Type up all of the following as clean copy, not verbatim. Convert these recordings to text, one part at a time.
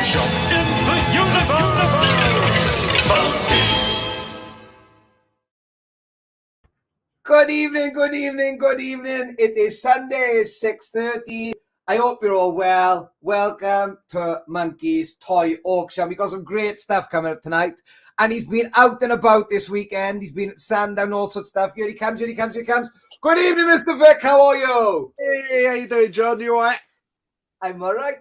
Workshop in the universe. Good evening, good evening, good evening. It is Sunday, 6:30. I hope you're all well. Welcome to Monkey's Toy Auction. We've got some great stuff coming up tonight. And he's been out and about this weekend. He's been at Sandown, all sorts of stuff. Here he comes, here he comes, here he comes. Good evening, Mr. Vic. How are you? Hey, how you doing, John? You all right? I'm all right.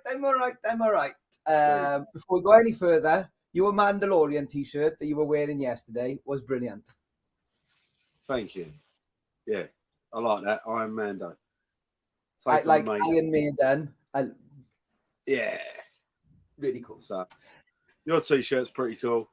Before we go any further, your Mandalorian t-shirt that you were wearing yesterday was brilliant. Thank you. Yeah, I like that. Iron Mando. I like Iron Maiden. Yeah. Really cool. So, your t-shirt's pretty cool.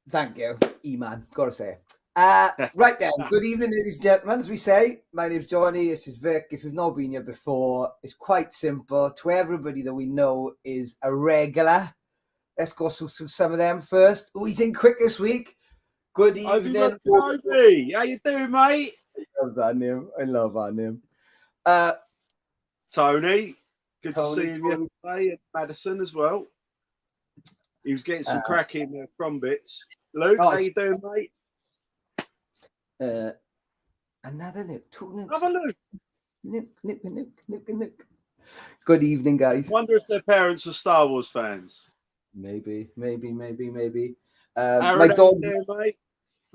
Thank you, E-Man. Gotta say. Right then. Good evening, ladies and gentlemen. As we say, my name's Johnny. This is Vic. If you've not been here before, it's quite simple. To everybody that we know is a regular. Let's go through some of them first. Oh, he's in quick this week. Good evening. Toby. How you doing, mate? I love that name. Tony. Good to Tony, see him yesterday. And Madison as well. He was getting some cracking from bits. Luke, how you doing, mate? Another Luke. Two Lukes. Another Luke. Luke. Good evening, guys. Wonder if their parents were Star Wars fans. Maybe. Aaron, My dog. there, mate.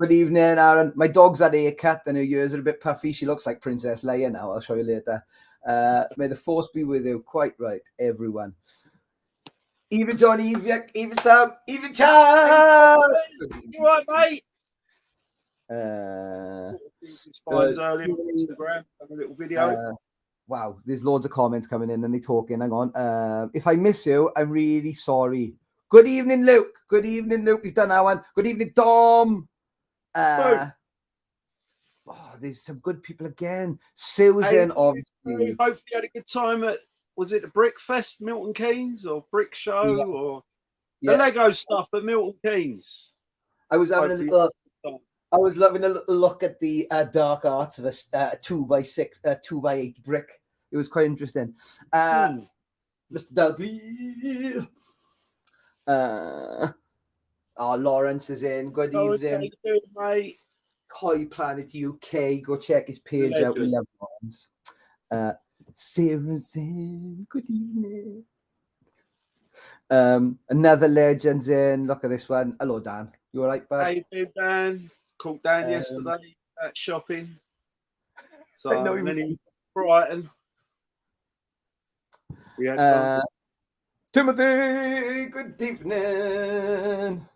Good evening, Aaron. My dog's had a haircut and her ears are a bit puffy. She looks like Princess Leia now. I'll show you later. May the force be with you. Quite right, everyone. Even Johnny, even Sam, even Chad. You all right, mate? Early on Instagram, have a little video. Wow, there's loads of comments coming in and they're talking. Hang on. If I miss you, I'm really sorry. Good evening, Luke. You've done that one. Good evening, Dom. There's some good people again. Susan, obviously. Hopefully you had a good time at, was it the Brick Fest, Milton Keynes, or Brick Show, or the Lego stuff at Milton Keynes? I was having I was loving a little look at the dark arts of a 2x6, 2x8 brick. It was quite interesting. Mr. Dudley. Lawrence is in. Good evening. Good, mate. Koi Planet UK. Go check his page out. We love ones. Sarah's in. Good evening. Another legend's in. Look at this one. Hello, Dan. You all right, bud? How you doing, Dan? Called Dan yesterday at shopping. So I know he was Brighton. We had fun. Timothy, good evening.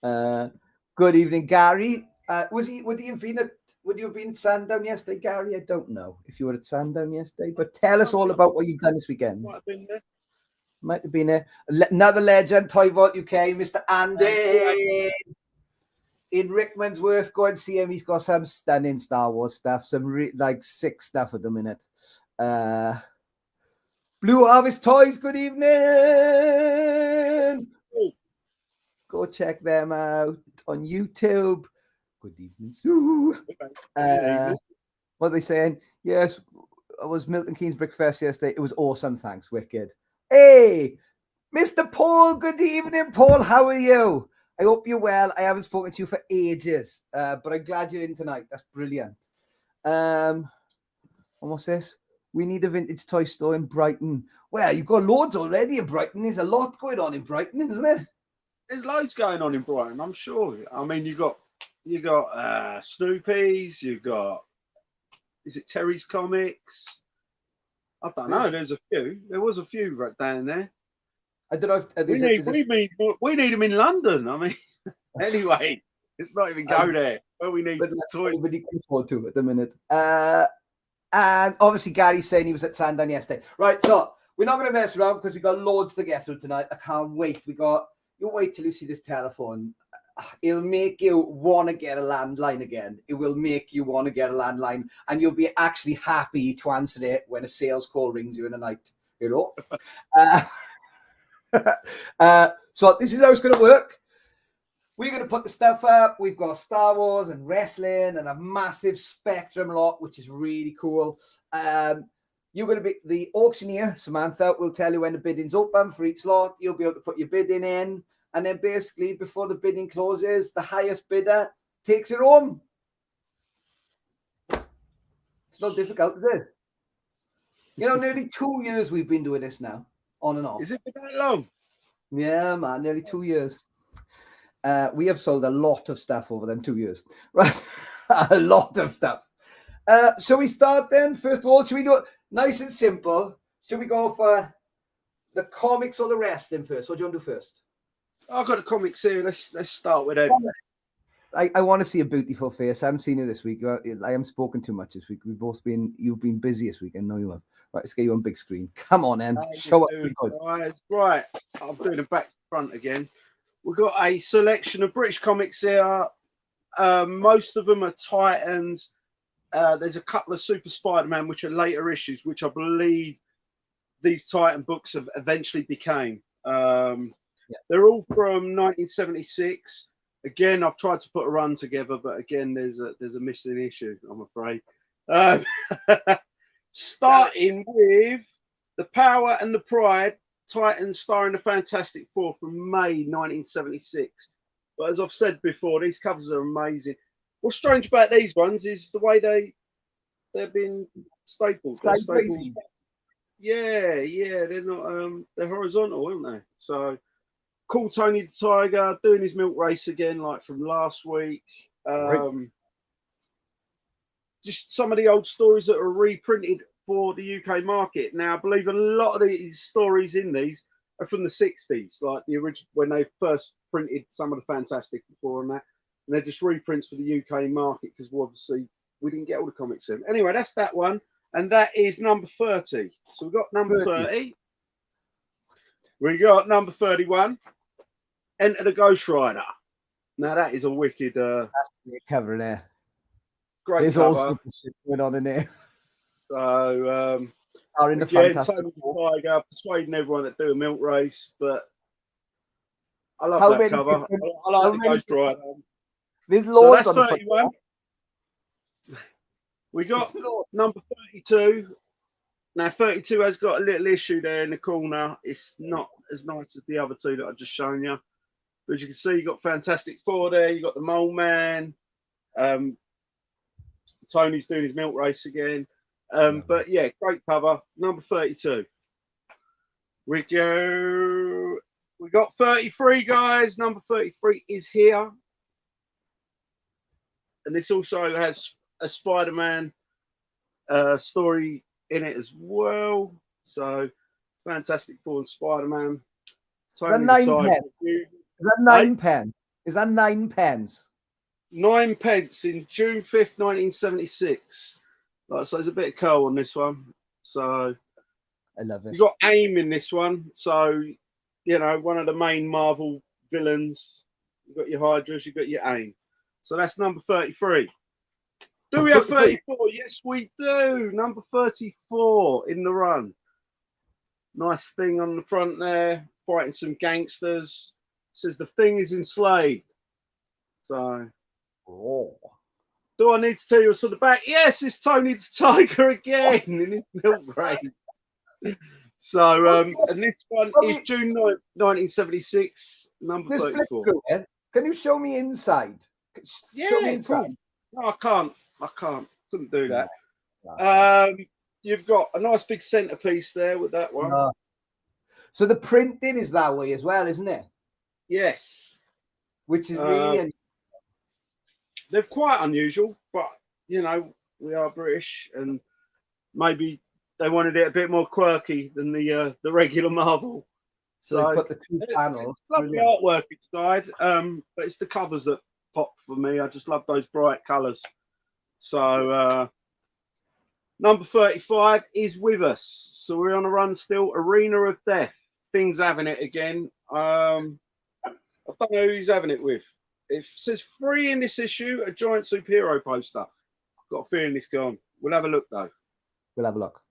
Good evening, Gary. Would you have been at Sandown yesterday, Gary? I don't know if you were at Sandown yesterday, but tell us all about what you've done this weekend. Might have been there. Another legend, Toy Vault UK, Mr. Andy. In Rickmansworth, go and see him. He's got some stunning Star Wars stuff, some sick stuff at the minute. Blue Harvest Toys, good evening. Go check them out on YouTube. Good evening, Sue. What are they saying? Yes, it was Milton Keynes Brick Fest yesterday. It was awesome. Thanks, wicked. Hey, Mr. Paul, good evening, Paul. How are you? I hope you're well. I haven't spoken to you for ages, but I'm glad you're in tonight. That's brilliant. And what's this? We need a vintage toy store in Brighton. Well, you've got loads already in Brighton. There's a lot going on in Brighton, isn't there? There's loads going on in Brighton, I'm sure. I mean, you got Snoopy's. You got, is it Terry's Comics? I don't know. There's a few. There was a few right down there. I don't know if we need them in London. I mean, anyway, it's not even go there. Well, we need toys. Everybody can afford to at the minute. And obviously, Gary's saying he was at Sandown yesterday. Right, so we're not going to mess around because we've got loads to get through tonight. I can't wait. You wait till you see this telephone. It'll make you want to get a landline again. It will make you want to get a landline, and you'll be actually happy to answer it when a sales call rings you in the night. You know. So this is how it's going to work. We're going to put the stuff up. We've got Star Wars and wrestling and a massive Spectrum lot, which is really cool. you're going to be the auctioneer, Samantha, will tell you when the bidding's open for each lot. You'll be able to put your bidding in. And then basically, before the bidding closes, the highest bidder takes it home. It's not difficult, is it? You know, nearly 2 years we've been doing this now, on and off. Is it for that long? Yeah, man, nearly 2 years. We have sold a lot of stuff over them 2 years, right? A lot of stuff. Shall we start then? First of all, should we do it nice and simple? Should we go for the comics or the wrestling first? What do you want to do first? I've got the comics here. Let's start with them. I want to see a beautiful face. I haven't seen you this week. I haven't spoken too much this week. You've been busy this week. I know you have. Right, let's get you on big screen. Come on, then. Show up. Right, I'm doing it back to front again. We've got a selection of British comics here. Most of them are Titans. There's a couple of Super Spider-Man, which are later issues, which I believe these Titan books have eventually became. They're all from 1976. Again, I've tried to put a run together, but again, there's a missing issue, I'm afraid. Starting with The Power and the Pride, Titans starring the Fantastic Four from May 1976. But as I've said before, these covers are amazing. What's strange about these ones is the way they've been stapled. Yeah, they're not they're horizontal, aren't they? So cool. Tony the Tiger doing his milk race again, like from last week. Just some of the old stories that are reprinted for the UK market. Now, I believe a lot of these stories in these are from the 60s, like the original when they first printed some of the Fantastic Four and that. And they're just reprints for the UK market because obviously we didn't get all the comics in. Anyway, that's that one. And that is number 30. So we've got number 30. We got number 31. Enter the Ghost Rider. Now that is a wicked cover there. Great There's cover. all sorts of shit going on in there. So are in the again, Fantastic Tony Four. the Tiger persuading everyone to do a milk race, but I love How that many cover. different- I like how the many Ghost Rider. There's So loads that's on the 31. We got number 32. Now 32 has got a little issue there in the corner. It's not as nice as the other two that I've just shown you. But as you can see, you got Fantastic Four there. You got the Mole Man. Tony's doing his milk race again. But yeah, great cover. Number 32. We got 33, guys. Number 33 is here. And this also has a Spider-Man story in it as well. So Fantastic Four and Spider-Man. Is that 9 pence? Is that 9 pence? Is that 9 pence? 9 pence in June 5th, 1976. Like, so there's a bit of curl on this one. So I love it. You got AIM in this one. So, you know, one of the main Marvel villains. You've got your Hydras, you've got your AIM. So that's number 33. Do we have 34? Yes, we do. Number 34 in the run. Nice thing on the front there. Fighting some gangsters. It says the Thing is enslaved. So, do I need to tell you what's on the back? Yes, it's Tony the Tiger again in his milk race. So, and this one is June 9th, 1976, number 34. Can you show me inside? Show me inside. Cool. No, I can't. Couldn't do that. No. You've got a nice big centerpiece there with that one. No. So the printing is that way as well, isn't it? Yes. Which is really they're quite unusual, but you know, we are British and maybe they wanted it a bit more quirky than the regular Marvel. So they put the two panels. It's lovely artwork inside, but it's the covers that pop for me. I just love those bright colours. So number 35 is with us. So we're on a run still. Arena of Death. Thing's having it again. I don't know who he's having it with. It says free in this issue, a giant superhero poster. I've got a feeling it's gone. We'll have a look though. We'll have a look.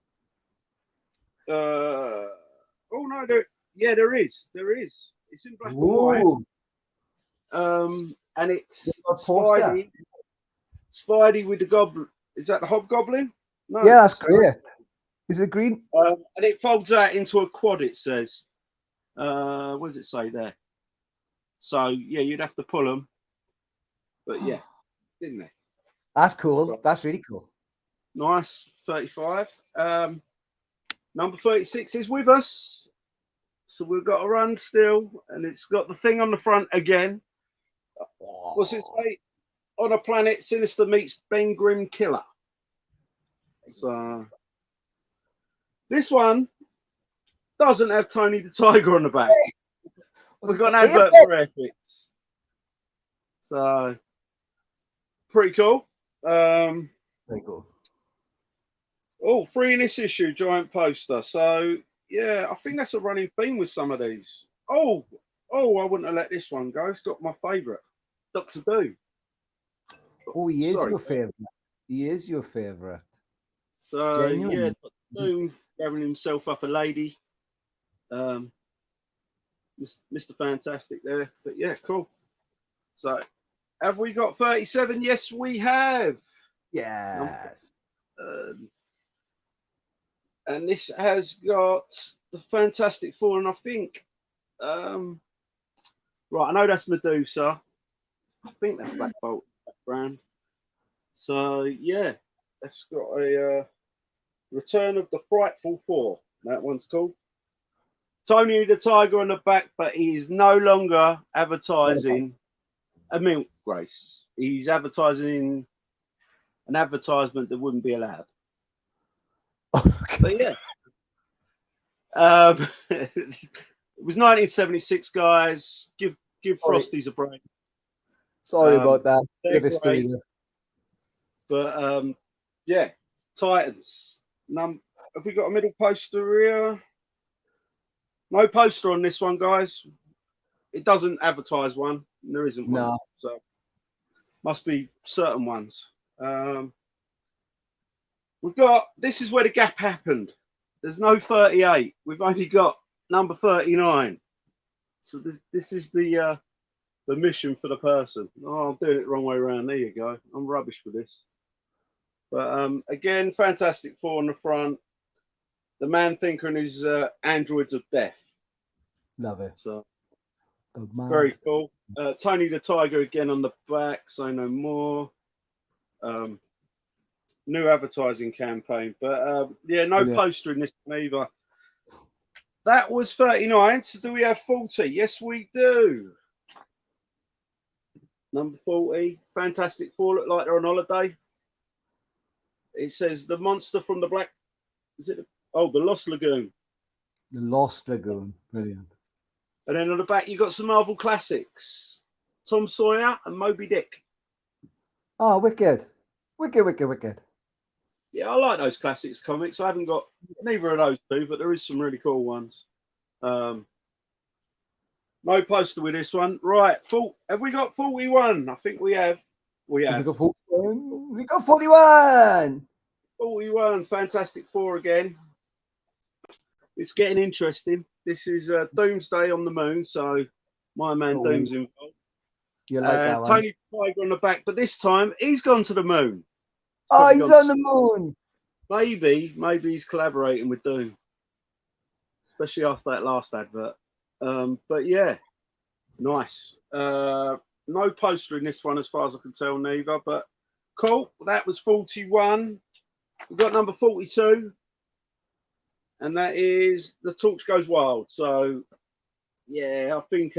Oh no, there is. It's in black and white. And it's Spidey with the Goblin. Is that the Hobgoblin? No, yeah, that's great. Is it green? And it folds out into a quad, it says. What does it say there? So, yeah, you'd have to pull them. But, yeah, didn't it? That's cool. That's really cool. Nice. 35. Number 36 is with us. So we've got a run still. And it's got the thing on the front again. What's it say? On a planet, Sinister meets Ben Grimm Killer. So this one doesn't have Tony the Tiger on the back. We've got an advert for Airfix. So pretty cool. Very cool. Oh, free in this issue, giant poster. So yeah, I think that's a running theme with some of these. Oh, I wouldn't have let this one go. It's got my favourite, Doctor Doom. Oh, he is your favourite. He is your favourite. So Genuine. yeah, Doctor Doom grabbing himself up a lady. Mr. Fantastic there. But yeah, cool. So have we got 37? Yes, we have. Yes. And this has got the Fantastic Four, and I think right, I know that's Medusa. I think that's Black Bolt background. So yeah, that's got a Return of the Frightful Four. That one's called. Tony the Tiger on the back, but he is no longer advertising a milk race. He's advertising an advertisement that wouldn't be allowed. But yeah. It was 1976, guys. Give Frosties a break. Sorry about that. But yeah, Titans. Have we got a middle poster here? No poster on this one, guys. It doesn't advertise one. There isn't one. No. So must be certain ones. We've got, this is where the gap happened. There's no 38. We've only got number 39. So this is the mission for the person. Oh, I'm doing it the wrong way around. There you go. I'm rubbish for this. But again, Fantastic Four on the front. The Man Thinker and his androids of death. Love it. So very cool. Tony the Tiger again on the back. Say no more. New advertising campaign, but yeah, no poster in this one either. That was 39. So do we have 40? Yes, we do. Number 40, Fantastic Four look like they're on holiday. It says the monster from the black. Is it? The Lost Lagoon. The Lost Lagoon, brilliant. And then on the back you got some Marvel classics, Tom Sawyer and Moby Dick. Oh, wicked. Yeah, I like those classics comics. I haven't got neither of those two, but there is some really cool ones. No poster with this one. Right, have we got 41? I think we have. We have. We got 41. 41. Fantastic Four again. It's getting interesting. This is Doomsday on the moon, so my man Doom's involved. You like that one? Tony Tiger on the back, but this time he's gone to the moon. Oh, he's on the moon. Maybe he's collaborating with Doom, especially after that last advert. But yeah, nice. No poster in this one as far as I can tell, neither. But cool. That was 41. We've got number 42, and that is The Torch Goes Wild. So yeah, I think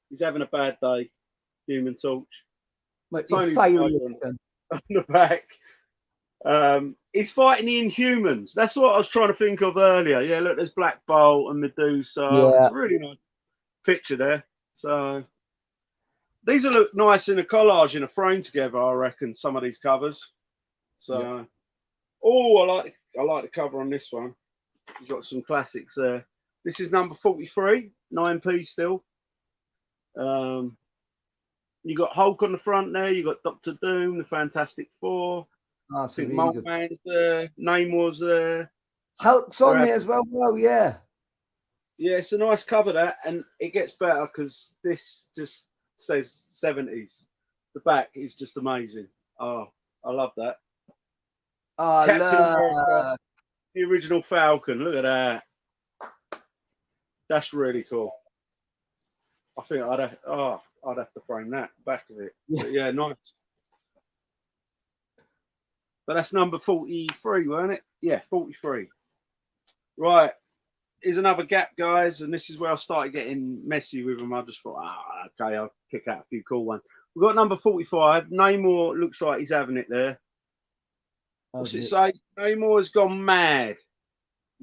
he's having a bad day. Human Torch. Tony on the back. He's fighting the Inhumans. That's what I was trying to think of earlier. Yeah, look, there's Black Bolt and Medusa. Yeah. It's a really nice picture there. So these will look nice in a collage in a frame together, I reckon, some of these covers. So I like the cover on this one. You've got some classics there. This is number 43, 9p still. You got Hulk on the front there. You got Doctor Doom, the Fantastic Four. Oh, I think really Man's there. Namor's there. Hulk's on there as well. Well, yeah. Yeah, it's a nice cover that, and it gets better because this just says 70s. The back is just amazing. Oh, I love that. Oh, Captain America. The original Falcon. Look at that. That's really cool. I think I'd have to frame that back of it. Yeah. But yeah, nice. But that's number 43, weren't it? Yeah, 43. Right. Here's another gap, guys, and this is where I started getting messy with them. I just thought, okay, I'll pick out a few cool ones. We've got number 45. Namor looks like he's having it there. What's it say? Namor's gone mad.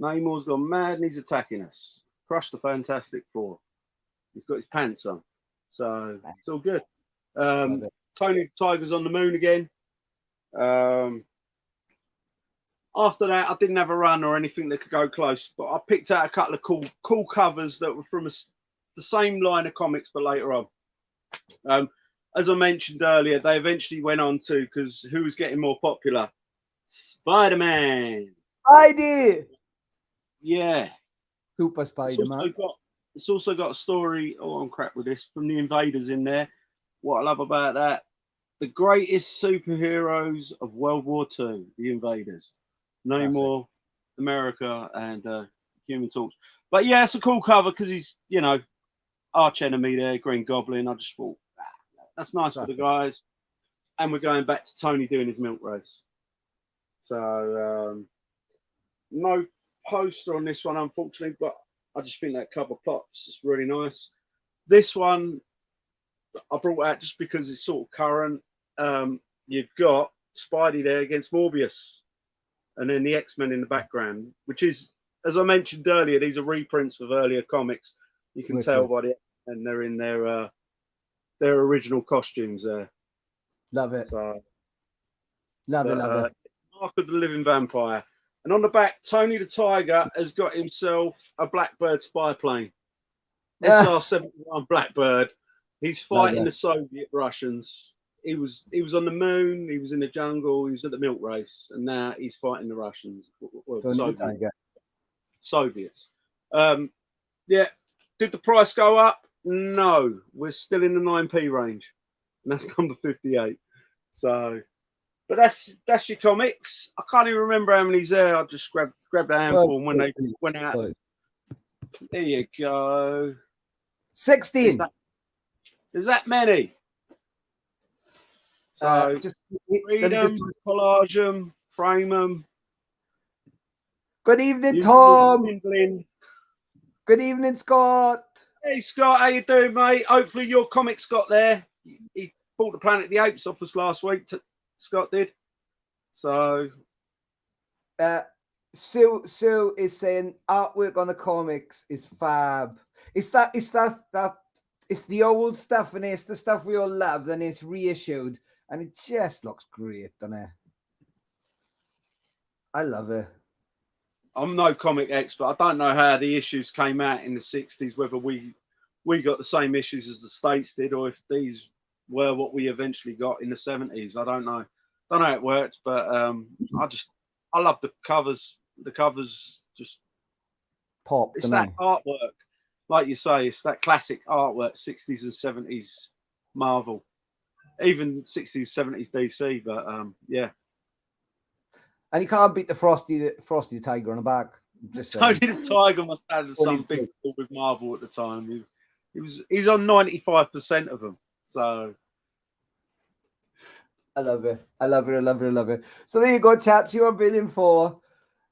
Namor's gone mad and he's attacking us. Crushed the Fantastic Four. He's got his pants on. So it's all good. Tony Tiger's on the moon again. After that, I didn't have a run or anything that could go close, but I picked out a couple of cool covers that were from the same line of comics, but later on. As I mentioned earlier, they eventually went on to, because who was getting more popular? Spider-Man. I did. Yeah. Super Spider-Man. It's also got a story. Oh, I'm crap with this. From the Invaders in there. What I love about that, the greatest superheroes of World War II, the Invaders. Namor, America, and Human Torch. But yeah, it's a cool cover because he's, arch enemy there, Green Goblin. I just thought, that's nice for the guys. And we're going back to Tony doing his milk race. So, no poster on this one, unfortunately, but I just think that cover pops. It's really nice. This one I brought out just because it's sort of current. You've got Spidey there against Morbius, and then the X-Men in the background, which is, as I mentioned earlier, these are reprints of earlier comics. You can tell by the X-Men they're in their original costumes there. Love it. So, love it. Mark of the Living Vampire. And on the back, Tony the Tiger has got himself a Blackbird spy plane. SR-71 Blackbird. He's fighting the Soviet Russians. He was on the moon, he was in the jungle, he was at the milk race, and now he's fighting the Russians. Soviets. Yeah. Did the price go up? No. We're still in the 9p range. And that's number 58. So, but that's your comics. I can't even remember how many's there. I just grabbed a handful and when they went out. There you go. 16. Is that many? So just read them, collage them, frame them. Good evening, Tom. Good evening, Scott. Hey, Scott, how you doing, mate? Hopefully your comics got there. He bought the Planet of the Apes off us last week. Scott did. So, Sue is saying artwork on the comics is fab. It's the old stuff, and it's the stuff we all love, and it's reissued, and it just looks great, doesn't it? I love it. I'm no comic expert. I don't know how the issues came out in the 60s, whether we got the same issues as the States did, or if these were what we eventually got in the 70s. I don't know. Don't know how it worked, but I love the covers. The covers just pop. It's that artwork, like you say. It's that classic artwork, 60s and 70s Marvel, even 60s, 70s DC. But yeah. And you can't beat the Frosty the Tiger on the back. Just Tony the Tiger must have had some big deal with Marvel at the time. He's on 95% of them. So I love it. I love it. I love it. I love it. So there you go, chaps. You are bidding for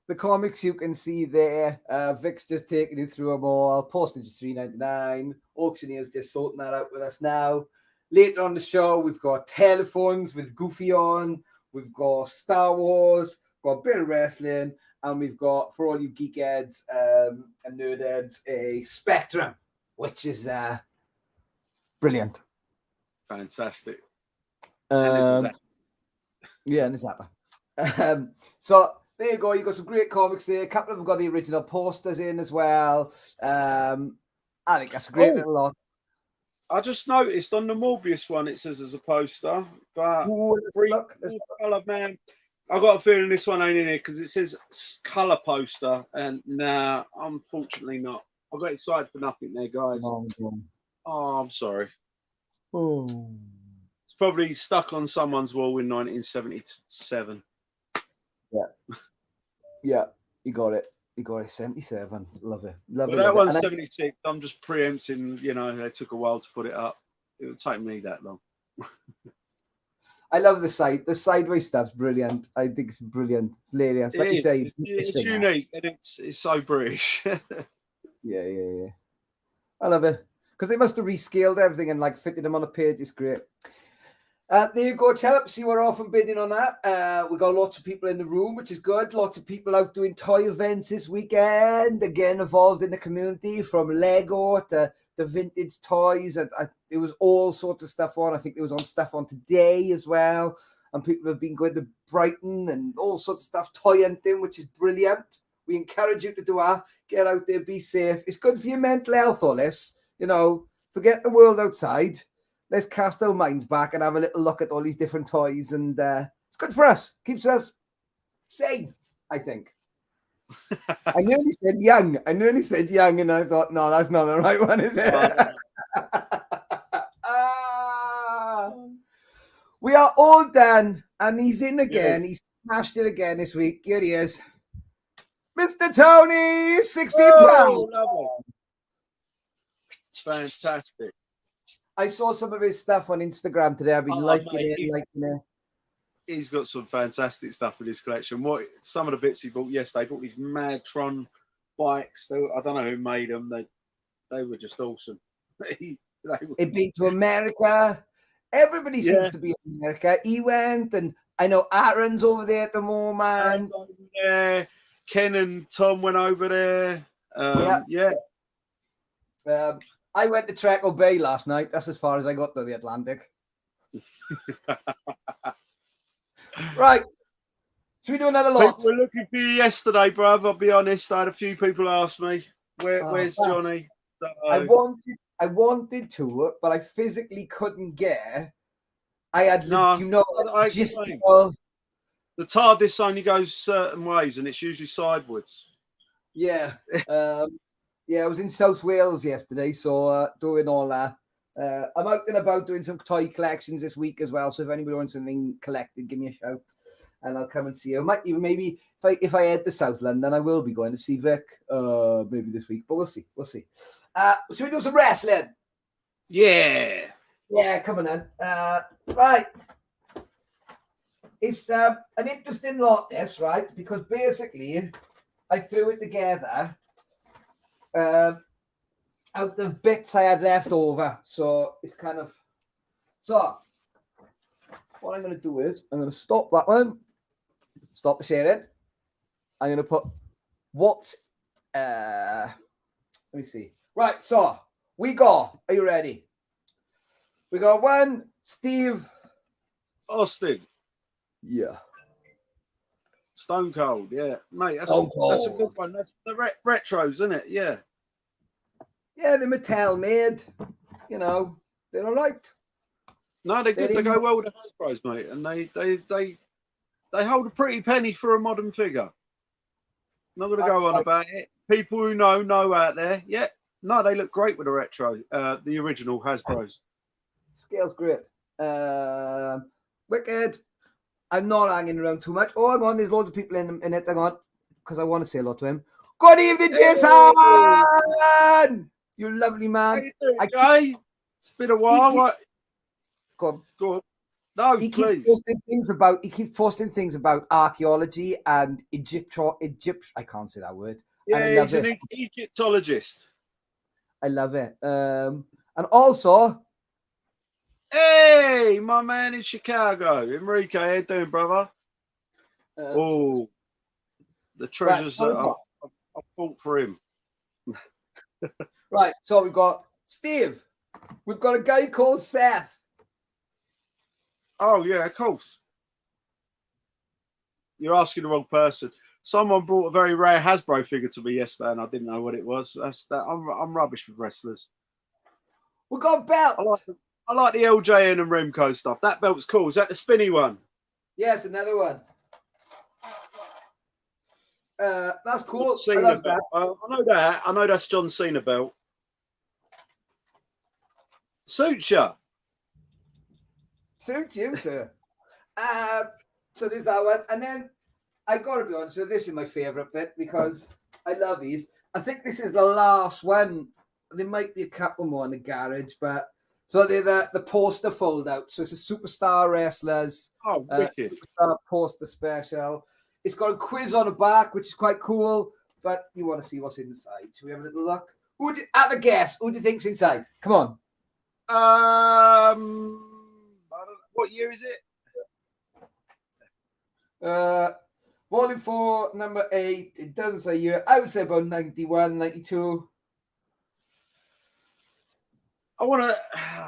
the comics you can see there. Vic's just taking you through them all. Postage is $3.99. Auctioneer's just sorting that out with us now. Later on the show, we've got telephones with Goofy on. We've got Star Wars. We've got a bit of wrestling. And we've got, for all you geekheads and nerdheads, a Spectrum, which is brilliant. Fantastic. Yeah, and it's Zappa. So there you go. You got some great comics there. A couple of them got the original posters in as well. I think that's a great little lot. I just noticed on the Morbius one it says as a poster, but look, colour, man. I got a feeling this one ain't in here because it says colour poster, and nah, unfortunately not. I got excited for nothing there, guys. Oh, I'm sorry. Oh. It's probably stuck on someone's wall in 1977. Yeah. He got it. He got it. 77. Love it. Love But it. that Love it. one's And 76. I'm just preempting. They took a while to put it up. It would take me that long. I love the side. The sideways stuff's brilliant. I think it's brilliant. It's hilarious. Like you say, It's unique and it's so British. Yeah. I love it. Because they must have rescaled everything and like fitted them on a page. It's great. There you go, chaps. See, we're off and bidding on that. We got lots of people in the room, which is good. Lots of people out doing toy events this weekend. Again, involved in the community, from Lego to the vintage toys. And it was all sorts of stuff on. I think there was stuff on today as well. And people have been going to Brighton and all sorts of stuff, toy hunting, which is brilliant. We encourage you to do that. Get out there, be safe. It's good for your mental health, all this. Forget the world outside. Let's cast our minds back and have a little look at all these different toys. And it's good for us. Keeps us sane, I think. I nearly said young. And I thought, no, that's not the right one, is it? We are all done. And he's in again. He's smashed it again this week. Here he is. Mr. Tony, £60. Lovely. Fantastic. I saw some of his stuff on Instagram today. I've been liking it. He's got some fantastic stuff in his collection. Some of the bits he bought yesterday, he bought these Madtron bikes. I don't know who made them. They were just awesome. He'd been to America. Everybody seems to be in America. He went, and I know Aaron's over there at the moment. Yeah, Ken and Tom went over there. I went to Treacle Bay last night. That's as far as I got to the Atlantic. Right. Should we do another lot? People were looking for you yesterday, bruv. I'll be honest. I had a few people ask me, where's Johnny? I wanted to, but I physically couldn't get. I had, logistical. The TARDIS only goes certain ways, and it's usually sideways. Yeah. I was in South Wales yesterday, so doing all that. I'm out and about doing some toy collections this week as well. So if anybody wants something collected, give me a shout, and I'll come and see you. Might even maybe if I head to South London, I will be going to see Vic maybe this week, but we'll see. Should we do some wrestling? Yeah, come on then. Right. It's an interesting lot, this, right? Because basically, I threw it together out of bits I had left over. So it's kind of... So, what I'm going to do is, I'm going to stop that one. Stop the sharing. I'm going to put what's... let me see. Right, so, we go. Are you ready? We got one, Steve Austin. Yeah. Stone Cold, yeah. Mate, that's a good one. That's the retros, isn't it? Yeah. Yeah, the Mattel made. They're all right. No, they're good. They go well with the Hasbros, mate. And they hold a pretty penny for a modern figure. Not going to go on about it. People who know out there. Yeah. No, they look great with the retro, the original Hasbros. Scale's great. Wicked. I'm not hanging around too much. Oh, I'm on. There's loads of people in it. Hang on, because I want to say hello to him. Good evening, Jason. You lovely man. How you doing, Jay? It's been a while. Go on. No, he please. He keeps posting things about archaeology and Egypt. I can't say that word. Yeah, he's an Egyptologist. I love it. And also, hey, my man in Chicago, Enrique, how you doing, brother? The treasures that I fought for him. Right, so we've got Steve. We've got a guy called Seth. Oh, yeah, of course. You're asking the wrong person. Someone brought a very rare Hasbro figure to me yesterday, and I didn't know what it was. I'm rubbish with wrestlers. We've got a belt. I like the LJN and Remco stuff. That belt's cool. Is that the spinny one? Yes, another one. That's cool. I love that. I know that. I know that's John Cena belt. Suits you. Suits you, sir. So there's that one. And then I got to be honest with you, this is my favourite bit because I love these. I think this is the last one. There might be a couple more in the garage, but so they're the poster fold out. So it's a superstar wrestlers. Oh, wicked. Superstar poster special. It's got a quiz on the back, which is quite cool, but you want to see what's inside. Should we have a little look? Have a guess. Who do you think's inside? Come on. I don't know. What year is it? Volume 4, number 8. It doesn't say year. I would say about 91, 92. I want to.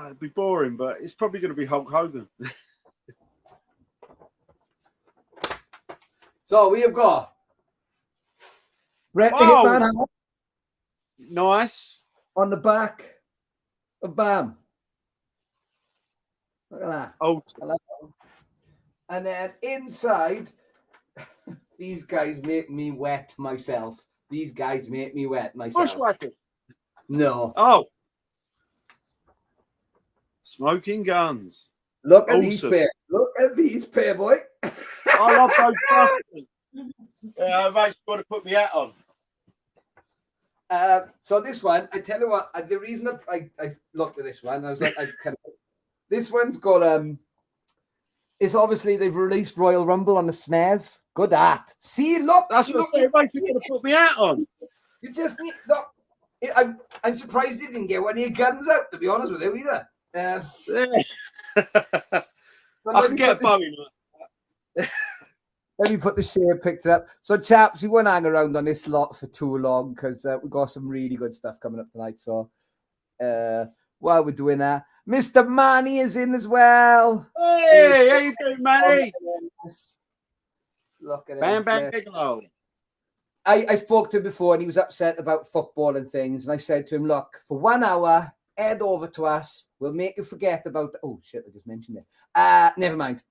It'd be boring, but it's probably going to be Hulk Hogan. So we have got Bret the Oh. Hitman Hart Nice. on the back of Bam. Look at that. Oh, I like that one. And then inside, these guys make me wet myself. These guys make me wet myself. Bushwhacker. No. Oh, Smoking Guns. Look at these Awesome. pair. Look at these pair, boy. I love those bastards. Yeah, I've actually got to put my hat on. So this one, I tell you what, the reason I looked at this one, I was like, this one's got it's obviously they've released Royal Rumble on the snares. Good art. See, look, That's look, what it makes me want to put my hat on. you just need look. I'm surprised you didn't get one of your guns out, to be honest with you, either. Yeah. But I can get a bow. Let me put the share picture up. So, chaps, we won't hang around on this lot for too long because we've got some really good stuff coming up tonight. So, while we're doing that, Mr. Manny is in as well. Hey, how you doing, Manny? Look at him. Bam Bam Yeah. Bigelow. I spoke to him before and he was upset about football and things. And I said to him, look, for 1 hour, head over to us. We'll make you forget about... Oh, shit, I just mentioned it. Never mind.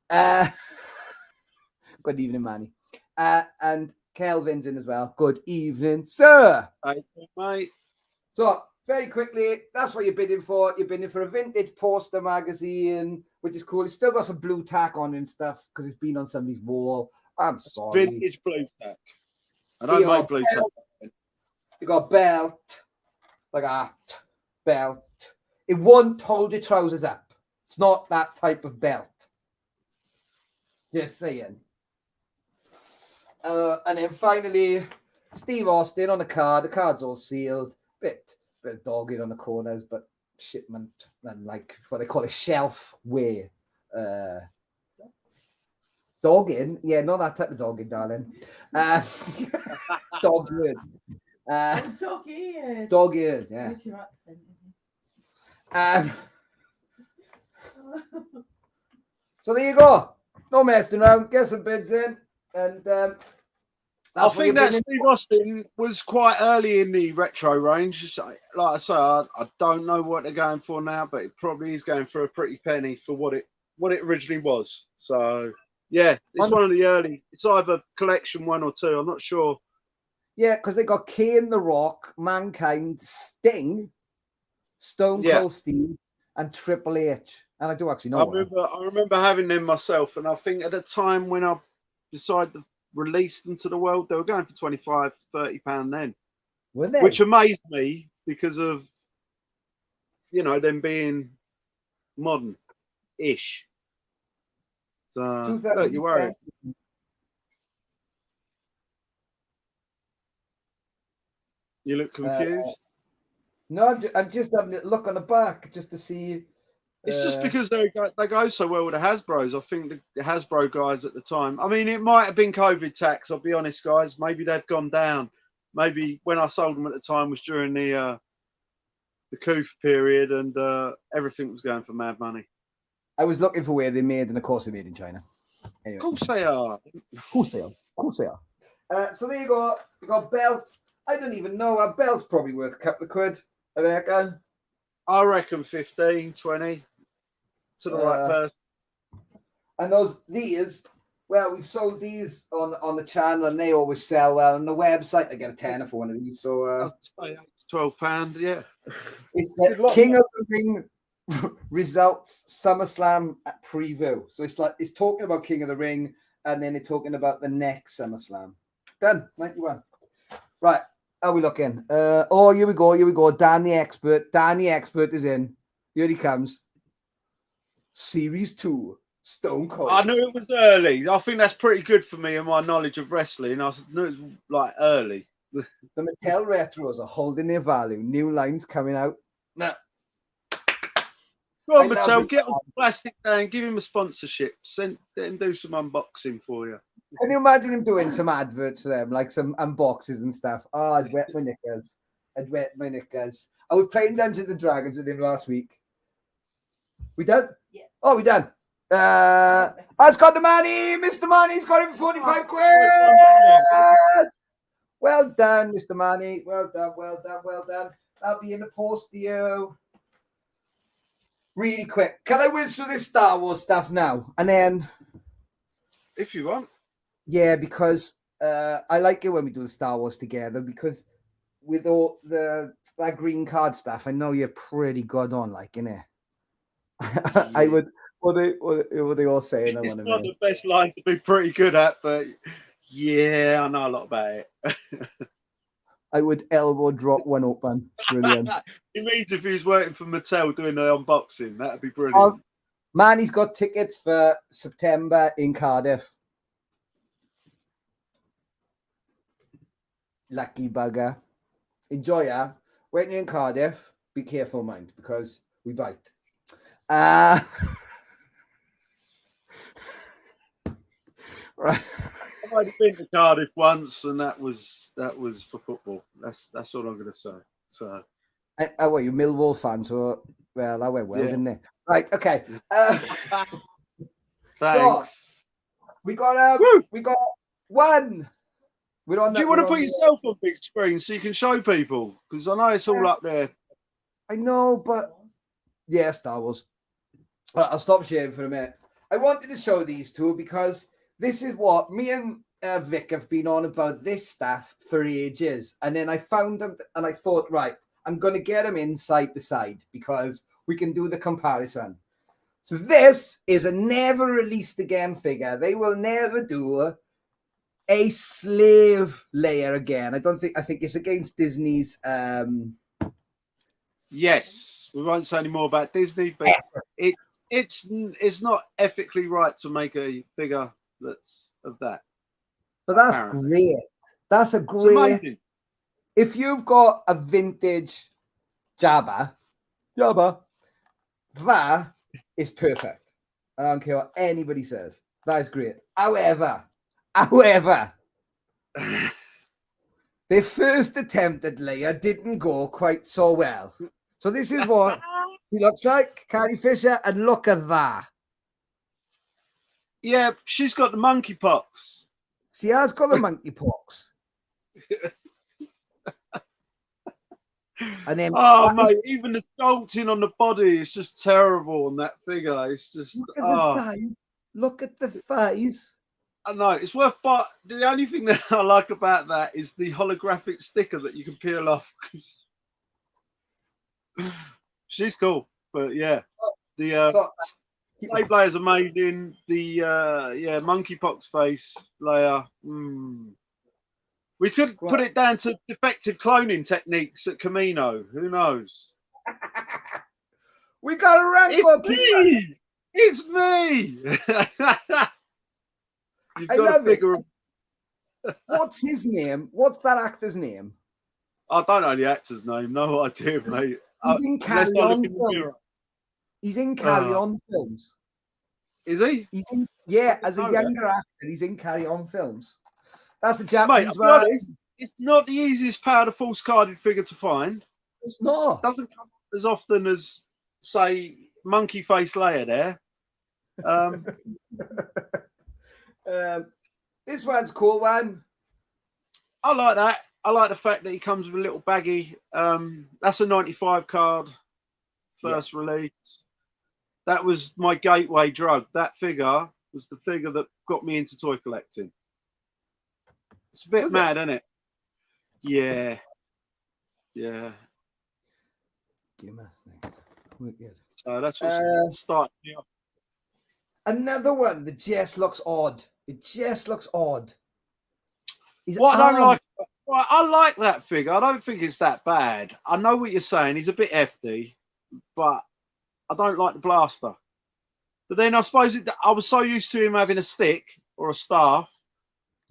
Good evening, Manny. And Kelvin's in as well. Good evening, sir. Hey, mate. So, very quickly, that's what you're bidding for. You're bidding for a vintage poster magazine, which is cool. It's still got some blue tack on and stuff because it's been on somebody's wall. I'm sorry. Vintage blue tack. I don't Yeah, make blue tack. You got a belt, like that belt. It won't hold your trousers up. It's not that type of belt. Just saying. And then finally, Steve Austin on the card. The card's all sealed. Bit of dogging on the corners, but shipment and like what they call a shelf wear. Dogging? Yeah, not that type of dogging, darling. Dog-eared. Dog-eared. Dog-eared, yeah. What's your accent? So there you go. No messing around. Get some bids in. And that's I what think you've that been in. Steve Austin was quite early in the retro range. So, like I say, I don't know what they're going for now, but it probably is going for a pretty penny for what it originally was. So yeah, it's one of the early. It's either collection 1 or 2. I'm not sure. Yeah, because they got Kane, The Rock, Mankind, Sting, Stone Cold Steve, and Triple H. And I do actually know. I remember having them myself, and I think at the time when I decided to release them to the world, they were going for £25-30 then. Were they? Which amazed me because of, them being modern-ish. So, look, you worry. You look confused? No, I'm just having a look on the back just to see. It's just because they go so well with the Hasbros. I think the Hasbro guys at the time. I mean, it might have been COVID tax. I'll be honest, guys. Maybe they've gone down. Maybe when I sold them at the time was during the Coof period, and everything was going for mad money. I was looking for where they made, and of course they made in China. Anyway. Of course they are. Of course they are. Of course they are. So there you go. You got belt. I don't even know. A belt's probably worth a couple of quid. I reckon 15, 20 to the right person. And these, well, we've sold these on the channel, and they always sell well. On the website, they get a tenner for one of these. So it's £12. Yeah, it's the King of the Ring results SummerSlam preview. So it's talking about King of the Ring, and then they're talking about the next SummerSlam. Done. 91. Right. How are we looking? Oh, here we go. Dan the expert. Dan the expert is in. Here he comes. Series 2. Stone Cold. I knew it was early. I think that's pretty good for me and my knowledge of wrestling. I knew it was like early. The Mattel Retros are holding their value. New lines coming out. Now, Go on, I love Mattel, it. get on Plastic Day and give him a sponsorship. Let him do some unboxing for you. can you imagine him doing some adverts for them, like some unboxes and stuff? Oh, I'd wet my knickers. I was playing Dungeons and Dragons with him last week. We done? Yeah. Oh, we done. I've got the money. Mr. Money's got him for 45 quid. Well done, Mr. Money. Well done. I'll be in the post to you. Really quick. Can I whiz through this Star Wars stuff now? And then, If you want. yeah, because I like it when we do the Star Wars together because with all that green card stuff, I know you're pretty good on, like, innit? I would. What are they all saying? It's not the best line to be pretty good at, but yeah, I know a lot about it. I would elbow drop one open. Brilliant. It means if he was working for Mattel doing the unboxing, that'd be brilliant. Man, he's got tickets for September in Cardiff. Lucky bugger. Enjoy ya. When you're in Cardiff, be careful, mind, because we bite. Right. I've only been to Cardiff once, and that was for football. That's all I'm going to say. So, Well, you Millwall fans were well. That went well, Yeah. didn't it? Right. Okay. thanks. We got Woo! one. We're on. Do you want to put yourself on big screen so you can show people? Because I know it's all up there. I know, but yeah, Star Wars. Right, I'll stop sharing for a minute. I wanted to show these two because this is what me and Vic have been on about this stuff for ages. And then I found them and I thought, right, I'm going to get them in side to side because we can do the comparison. So this is a never released again figure. They will never do a slave layer again. I think it's against Disney's. Yes, we won't say any more about Disney, but it's not ethically right to make a figure that's of that. But that's Apparently. great. That's a It's great. amazing. If you've got a vintage Jabba, that is perfect. I don't care what anybody says. That is great. However, their first attempt at Leia didn't go quite so well. So this is what he looks like, Carrie Fisher, and look at that. Yeah, she's got the monkeypox. She has got the monkeypox. And then, Oh mate, even the sculpting on the body is just terrible on that figure. It's just look at the thighs. Look at the thighs. I know it's worth, but the only thing that I like about that is the holographic sticker that you can peel off. She's cool, but yeah, the slave Leia's amazing. The monkeypox face Leia. We could put it down to defective cloning techniques at Camino. Who knows? We got a rank. It's me. You've I got love a figure it. What's his name? What's that actor's name? I don't know the actor's name. No idea, mate. He's in Unless Carry I look On in the films. mirror. He's in Carry On films. Is he? He's in, yeah, I as a didn't know younger actor, he's in Carry On films. That's a Mate, Japanese I'll be one. honest, it's not the easiest power to false carded figure to find. It's not. Doesn't come as often as, say, Monkey Face Leia there. This one's a cool one. I like that. I like the fact that he comes with a little baggie. That's a 95 card, first release. That was my gateway drug. That figure was the figure that got me into toy collecting. It's a bit Was mad, isn't it? Yeah. Yeah. Wicked. So that's what started me off. Another one that just looks odd. It just looks odd. His What I don't arm- like, well, I like that figure. I don't think it's that bad. I know what you're saying. He's a bit hefty, but I don't like the blaster. But then I suppose I was so used to him having a stick or a staff.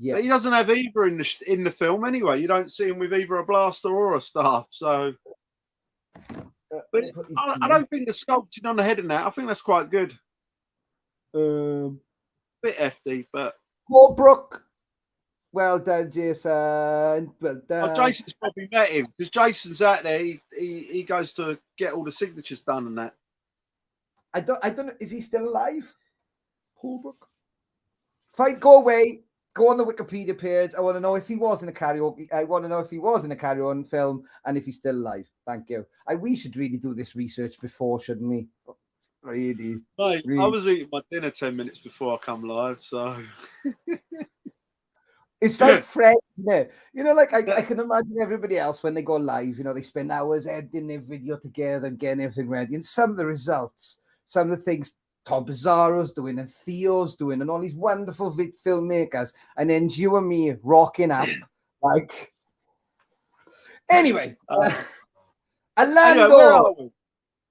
Yeah. But he doesn't have either in the film anyway. You don't see him with either a blaster or a staff. So, but I don't think the sculpting on the head and that. I think that's quite good. Bit hefty, but Holbrook. Well done, Jason. Well done. Jason's probably met him because Jason's out there. He goes to get all the signatures done and that. I don't know. Is he still alive? Holbrook. Fine, go away. Go on the Wikipedia page. I want to know if he was in a karaoke. I want to know if he was in a Carry-On film and if he's still alive. Thank you. We should really do this research before, shouldn't we? Really. Mate, really. I was eating my dinner 10 minutes before I come live, so It's like Friends, isn't it? You know, like I can imagine everybody else when they go live, you know, they spend hours editing their video together and getting everything ready. And some of the results, some of the things Tom Bizarro's doing and Theo's doing and all these wonderful filmmakers, and then you and me rocking up like. Anyway, anyway, Orlando. where are we?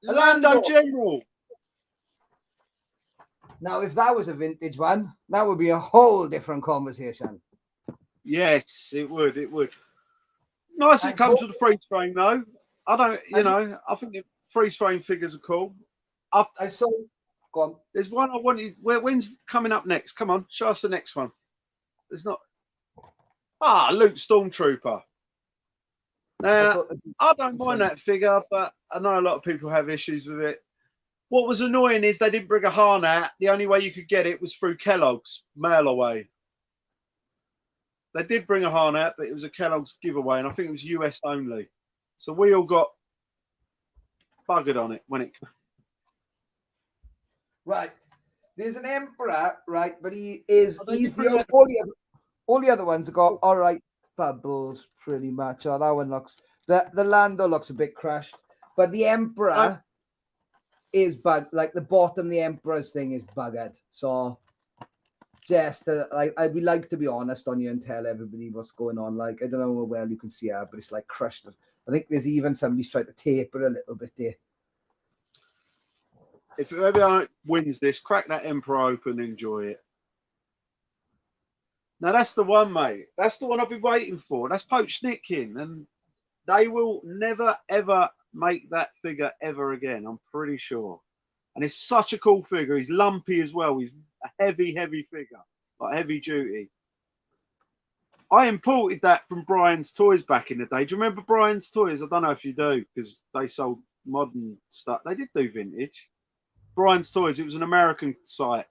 Orlando General. Now, if that was a vintage one, that would be a whole different conversation. Yes, it would. It would. Nice it comes to the freeze frame though. I don't, you know, I think the freeze frame figures are cool. I saw. Go on. There's one I wanted. When's coming up next? Come on, show us the next one. There's not. Luke Stormtrooper. Now, I don't mind that figure, but I know a lot of people have issues with it. What was annoying is they didn't bring a Hahn out. The only way you could get it was through Kellogg's mail away. They did bring a Hahn out, but it was a Kellogg's giveaway, and I think it was US only. So we all got buggered on it when it. Right. There's an Emperor, right? But he's the all the other ones have got all right bubbles pretty much. Oh, that one looks the Lando looks a bit crushed, but the Emperor is like the bottom. The Emperor's thing is buggered. So just I'd be like to be honest on you and tell everybody what's going on. Like I don't know how well you can see her, but it's like crushed. I think there's even somebody's tried to tape her a little bit there. If whoever wins this, crack that Emperor open, enjoy it. Now that's the one, mate. That's the one I've been waiting for. That's Poach Snitkin, and they will never ever make that figure ever again. I'm pretty sure. And it's such a cool figure. He's lumpy as well. He's a heavy figure, like heavy duty. I imported that from Brian's Toys back in the day. Do you remember Brian's Toys? I don't know if you do, because they sold modern stuff. They did do vintage. Brian's Toys. It was an American site,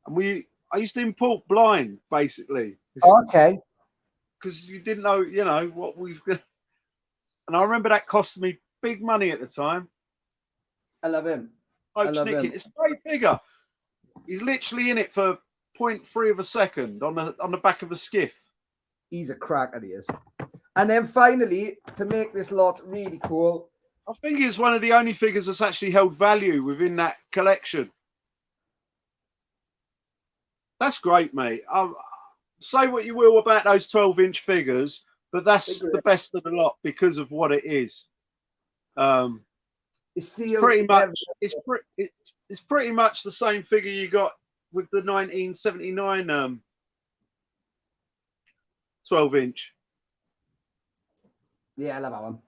and I used to import blind basically. Okay. Because you didn't know, you know, what we was going. And I remember that cost me big money at the time. I love him. Poach Snitkin. It's a great figure. He's literally in it for 0.3 of a second on the back of a skiff. He's a cracker, he is. And then finally, to make this lot really cool, I think it's one of the only figures that's actually held value within that collection. That's great, mate. Say what you will about those 12-inch figures, but that's the best of the lot because of what it is. It's pretty much the same figure you got with the 1979 12-inch. Yeah, I love that one.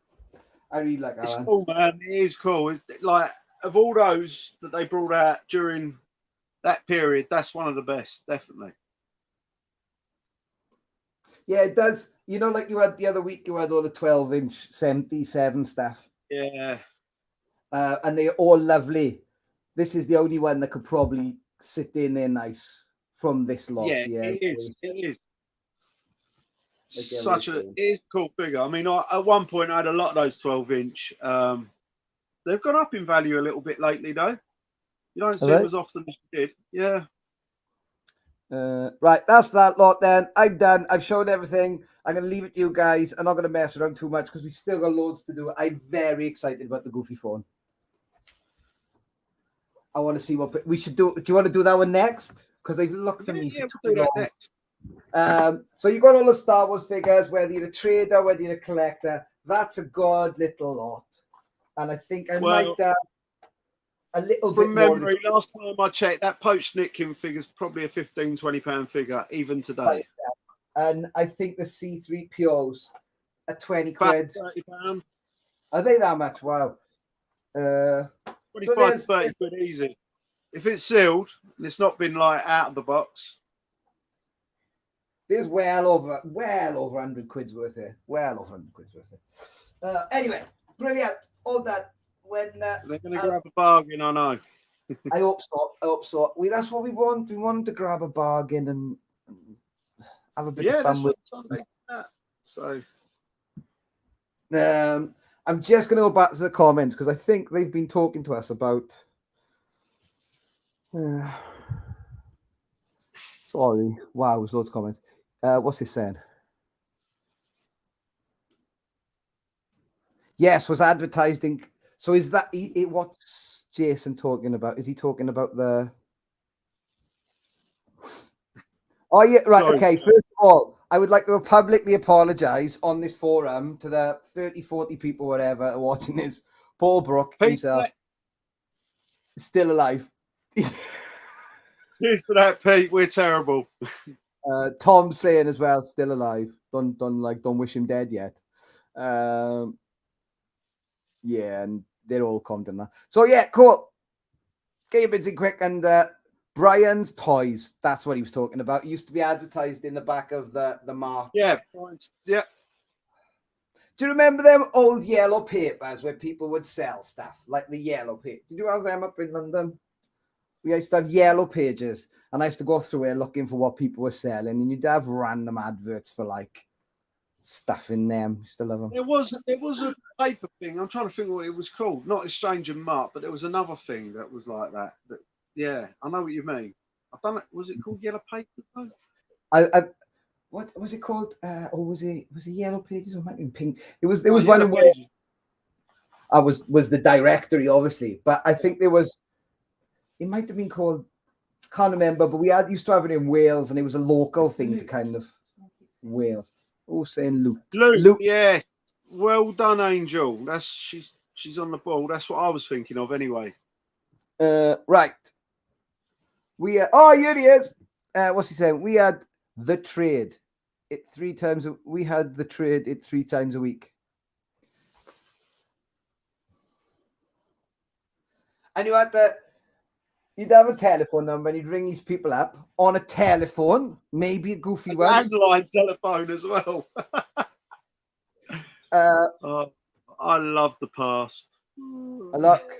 I really like that one. It's cool, man. It is cool. Like, of all those that they brought out during that period, that's one of the best, definitely. Yeah, it does. You know, like you had the other week, you had all the 12-inch 77 stuff. Yeah. And they're all lovely. This is the only one that could probably sit in there nice from this lot. Yeah, it is. It is. It is a cool figure. I mean, at one point I had a lot of those 12-inch. They've gone up in value a little bit lately, though. You don't see them as often as you did. Yeah. Right, that's that lot then. I'm done. I've shown everything. I'm going to leave it to you guys. I'm not going to mess around too much because we've still got loads to do. I'm very excited about the Goofy phone. I want to see what we should do. Do you want to do that one next? Because they've looked at me for Yeah, too we'll do that long. next. So you got all the Star Wars figures, whether you're a trader, whether you're a collector. That's a good little lot, and I think I might a little From bit more. memory, last time I checked, that poached Nitkin figure's probably a £15-20 figure, even today. And I think the C3POs are 20 About quid. £30. Are they that much? Wow. 25 to 30 quid easy. If it's sealed and it's not been like out of the box. There's well over 100 quid's worth there. Well over 100 quid's worth there. Anyway, brilliant. All that. When They're going to grab a bargain, I know. I hope so. That's what we want. We want to grab a bargain and have a bit of fun with. So, I'm just going to go back to the comments because I think they've been talking to us about. Sorry. Wow, there's loads of comments. What's he saying? Yes, was advertised in. So is that what's Jason talking about? Is he talking about the? Oh yeah, right. Sorry. Okay. First of all, I would like to publicly apologise on this forum to the 30, 40 people, whatever, are watching this. Paul Brook himself is still alive. Cheers for that, Pete. We're terrible. Tom saying as well, still alive. Don't wish him dead yet. Yeah, and they're all commenting that. So yeah, cool. Get your bids in quick. And Brian's Toys, that's what he was talking about. It used to be advertised in the back of the mark. Yeah. Yeah. Do you remember them old yellow papers where people would sell stuff, like the yellow paper? Did you have them up in London? We used to have yellow pages, and I used to go through it looking for what people were selling, and you'd have random adverts for like stuff in them. You still have them. There was a paper thing. I'm trying to think what it was called. Not Exchange and Mark, but there was another thing that was like that. Yeah, I know what you mean. I've done it. Was it called Yellow Paper? I what was it called? Or was it Yellow Pages or might be pink? It was one Yellow where Pages. I was the directory, obviously, but I think there was. It might have been called. Can't remember, but we used to have it in Wales, and it was a local thing to kind of Wales. Oh, saying Luke. Yeah. Well done, Angel. She's on the ball. That's what I was thinking of anyway. Right. Here he is. What's he saying? We had the trade. We had the trade 3 times a week. And you'd have a telephone number and you'd ring these people up on a telephone, maybe a goofy one. Landline telephone as well. I love the past. Look.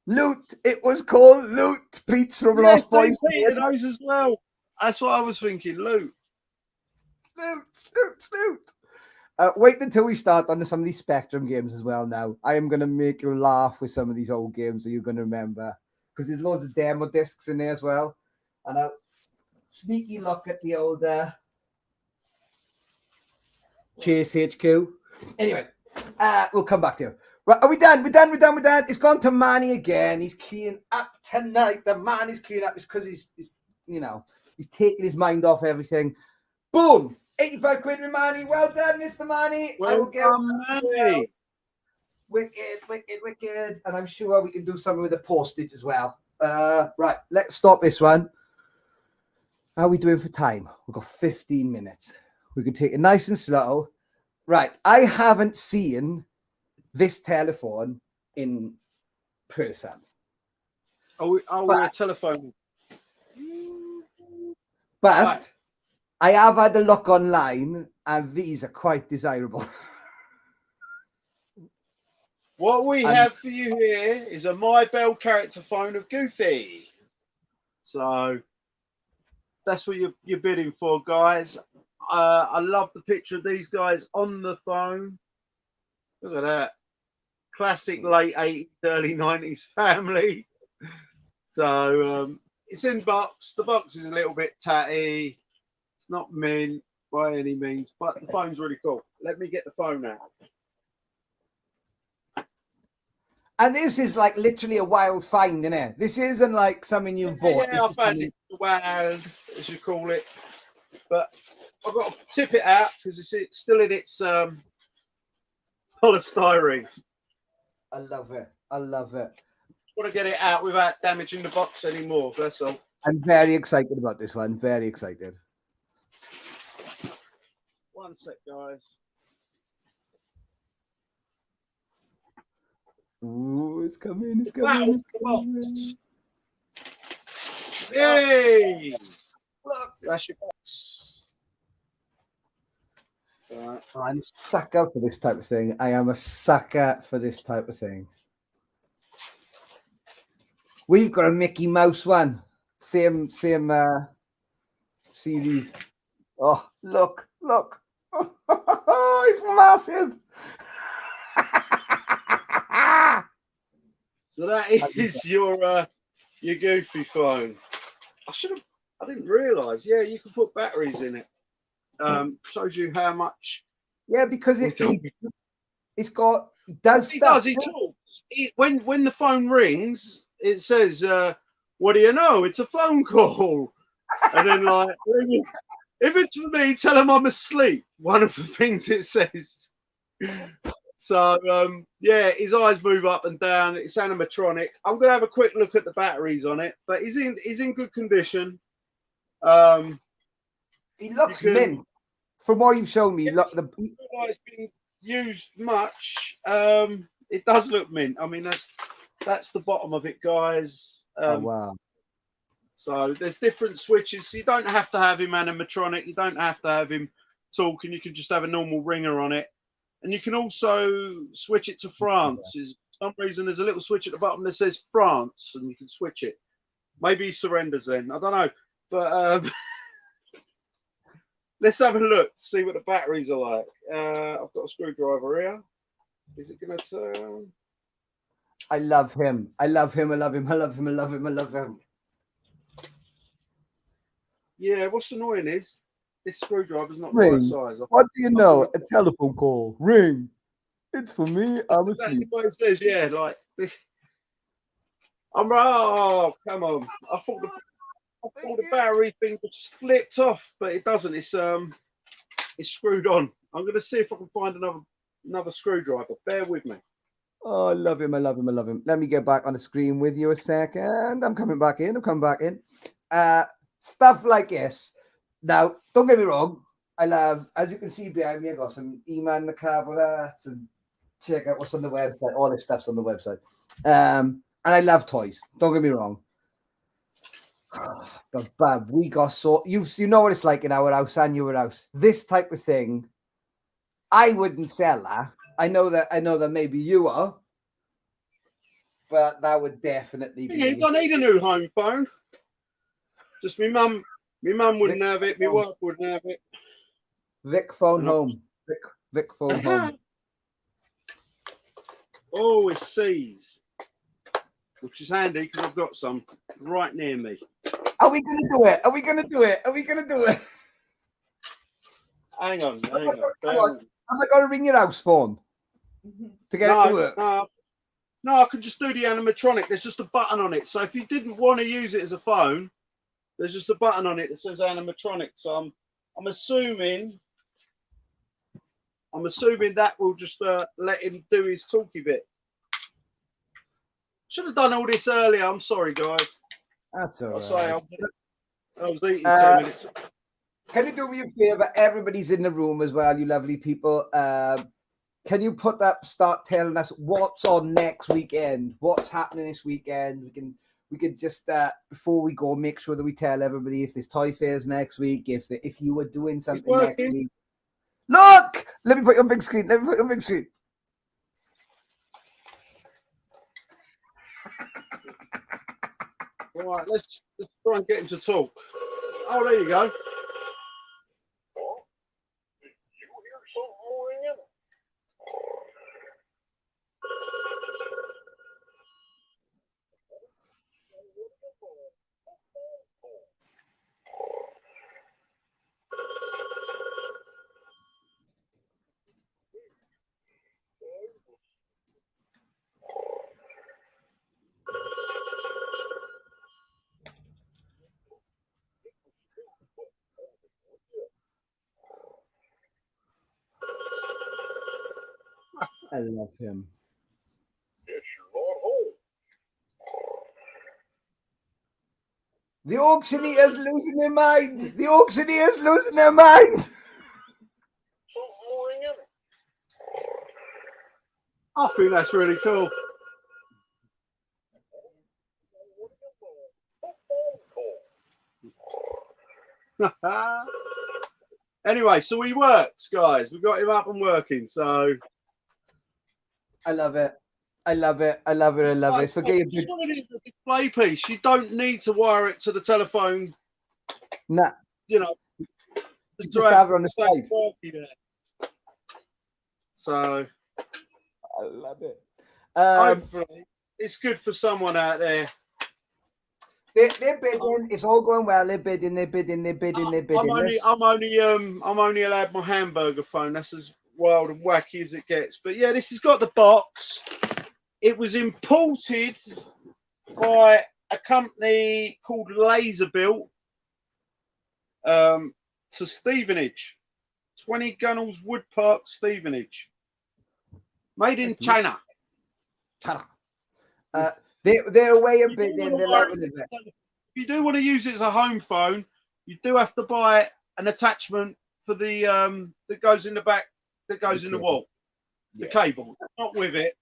Loot. It was called Loot. Pete's from Lost Boys. Those as well. That's what I was thinking. Loot. Wait until we start on some of these Spectrum games as well now. I am going to make you laugh with some of these old games that you're going to remember. Because there's loads of demo discs in there as well. And a sneaky look at the old Chase HQ. Anyway, we'll come back to you. Right, are we done? We're done. It's gone to Manny again. He's cleaning up tonight. The man is cleaning up. It's because he's taking his mind off everything. Boom! 85 quid with Manny. Well done, Mr. Manny. Well done, Manny. Wicked. And I'm sure we can do something with the postage as well. Right, let's stop this one. How are we doing for time? We've got 15 minutes. We can take it nice and slow. Right, I haven't seen this telephone in person. We're a telephone. But right. I have had a look online, and these are quite desirable. What we have for you here is a My Bell character phone of Goofy. So that's what you're bidding for, guys. I love the picture of these guys on the phone. Look at that. Classic late 80s, early 90s family. So it's in box. The box is a little bit tatty. It's not mint by any means, but the phone's really cool. Let me get the phone out. And this is like literally a wild find, isn't it? This isn't like something you've bought. Yeah, I This is found something... it wild, as you call it. But I've got to tip it out because it's still in its polystyrene. I love it. I love it. Want to get it out without damaging the box anymore. That's all. I'm very excited about this one. Very excited. One sec, guys. Ooh, it's coming. It's coming. It's coming. Box. Yay! Look. That's your box. All right. I'm a sucker for this type of thing. I am a sucker for this type of thing. We've got a Mickey Mouse one. Same series. Oh, look. It's massive. So that is your Goofy phone. I didn't realise. Yeah, you can put batteries in it. Shows you how much. Yeah, because it does He stuff. does. He talks. When the phone rings, it says, "What do you know? It's a phone call." And then, like, if it's for me, tell him I'm asleep. One of the things it says. So yeah, his eyes move up and down. It's animatronic. I'm gonna have a quick look at the batteries on it, but he's in good condition. He looks mint. From what you've shown me, Yeah, look it's been used much. It does look mint. I mean, that's the bottom of it, guys. oh wow. So there's different switches. So you don't have to have him animatronic. You don't have to have him talking. You can just have a normal ringer on it. And you can also switch it to France. For some reason, there's a little switch at the bottom that says France, and you can switch it. Maybe he surrenders then. I don't know. But let's have a look to see what the batteries are like. I've got a screwdriver here. Is it going to turn? I love him. I love him. I love him. I love him. I love him. I love him. Yeah, what's annoying is this screwdriver's not the Ring. right size. What do you know? A telephone call. Ring. It's for me. I'm That's exactly asleep. what it says. Yeah, like this. Oh, come on. I thought the battery thing just flipped off, but it doesn't. It's screwed on. I'm going to see if I can find another screwdriver. Bear with me. Oh, I love him. I love him. I love him. Let me get back on the screen with you a second. I'm coming back in. Stuff like this. Now, don't get me wrong. I love, as you can see behind me, I got some E-Man Macabre and check out what's on the website. All this stuff's on the website. And I love toys. Don't get me wrong. But we got you know what it's like in our house and your house. This type of thing, I wouldn't sell that. I know that maybe you are, but that would definitely be. I need a new home phone. Just my mum wouldn't have it. My wife wouldn't have it. Vic phone home. Vic phone home. Oh, it sees, which is handy because I've got some right near me. Are we gonna do it? Are we gonna do it? Are we gonna do it? Hang on. Have I got to ring your house phone to get it to work? No, I can just do the animatronic. There's just a button on it. So if you didn't want to use it as a phone, there's just a button on it that says animatronic. So I'm assuming that will just let him do his talky bit. Should have done all this earlier. I'm sorry, guys. That's all right. Sorry, I was eating 10 minutes. Can you do me a favor? Everybody's in the room as well, you lovely people. Can you start telling us what's on next weekend? What's happening this weekend? We can just before we go, make sure that we tell everybody if there's toy fairs next week, if you were doing something next week. Look! Let me put you on big screen. All right, let's try and get him to talk. Oh, there you go. I love him. The auctioneer's losing their mind. The auctioneer's losing their mind. I think that's really cool. Anyway, so he works, guys. We got him up and working. So I love it. I love it. I love it. I love it. So get your it's one of these display piece. You don't need to wire it to the telephone. Nah, You know, you just have it on the side. There. So I love it. hopefully it's good for someone out there. They're bidding. It's all going well. They're bidding. They're bidding. They're bidding. They're bidding. I'm only allowed my hamburger phone. That's as wild and wacky as it gets. But yeah, this has got the box. It was imported by a company called Laserbuilt to Stevenage. 20 Gunnels Wood Park, Stevenage. Made in China. They're way a bidding. They're loving it. If you do want to use it as a home phone, you do have to buy an attachment for the that goes in the back, that goes in the wall. The cable, not with it.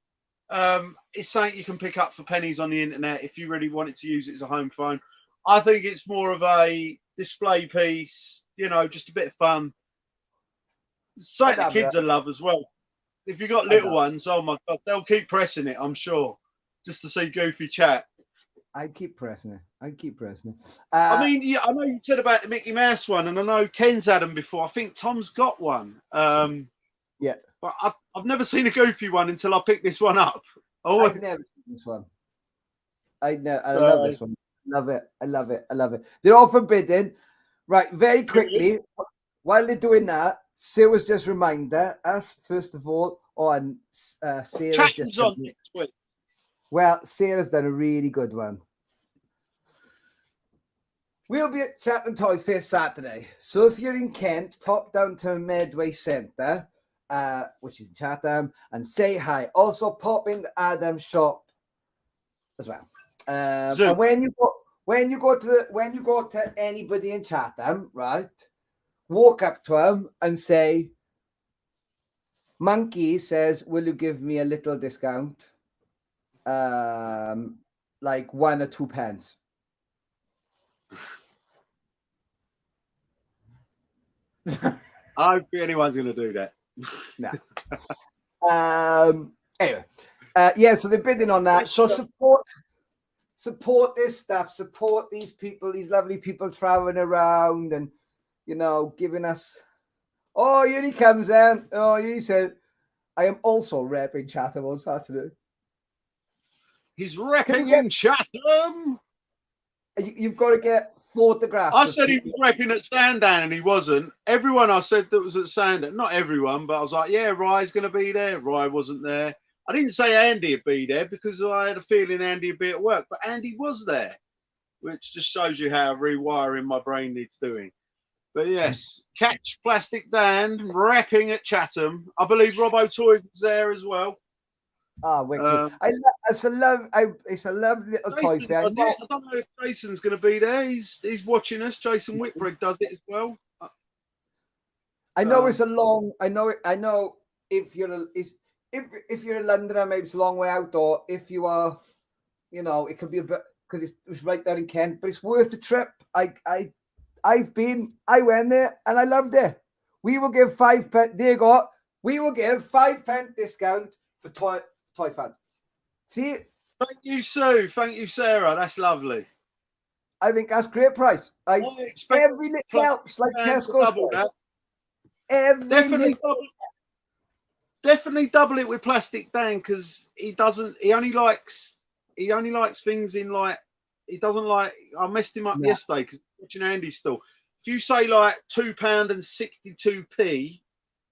It's something you can pick up for pennies on the internet if you really wanted to use it as a home phone. I think it's more of a display piece, you know, just a bit of fun. Something the kids will love as well. If you've got little ones, oh my God, they'll keep pressing it, I'm sure, just to see Goofy chat. I keep pressing it. I mean, yeah, I know you said about the Mickey Mouse one, and I know Ken's had them before. I think Tom's got one. Yeah. But I've never seen a Goofy one until I picked this one up. I've never seen this one. I love this one. Love it. I love it. I love it. They're all forbidden. Right, very quickly, while they're doing that, Sarah's just reminded us, first of all, on Sarah's Chatham's on next week. Well, Sarah's done a really good one. We'll be at Chatham Toy Fair Saturday. So if you're in Kent, pop down to Medway Centre, which is in Chatham, and say hi. Also pop in Adam's shop as well. And when you go to anybody in Chatham, right, walk up to him and say, Monkey says, will you give me a little discount? Like 1 or 2 pence. I don't think anyone's going to do that. No. Anyway, yeah. So they're bidding on that. So support this stuff. Support these people. These lovely people traveling around and giving us. Oh, here he comes then. Oh, he said, I am also repping Chatham on Saturday. He's repping in Chatham. You've got to get photographs. I said he was repping at Sandown and he wasn't. Everyone I said that was at Sandown, not everyone, but I was like, yeah, Rye's going to be there. Rye wasn't there. I didn't say Andy would be there because I had a feeling Andy would be at work, but Andy was there, which just shows you how rewiring my brain needs doing. But yes, catch Plastic Dan repping at Chatham. I believe Robbo Toys is there as well. Ah, wicked. It's a lovely little toy fair. I don't know if Jason's going to be there. He's watching us. Jason Whitbread does it as well. I know it's a long. I know if you're a Londoner, maybe it's a long way out. Or if you are, it could be a bit because it's right there in Kent. But it's worth the trip. I went there and I loved it. We will give £5. There you go. We will give £5 discount for toy fans. See? Thank you, Sue. Thank you, Sarah. That's lovely. I think that's great price. Every little helps, like Tesco said. Definitely double it with Plastic Dan because he only likes things in like he doesn't like. I messed him up yesterday because watching Andy's still. If you say like £2.62,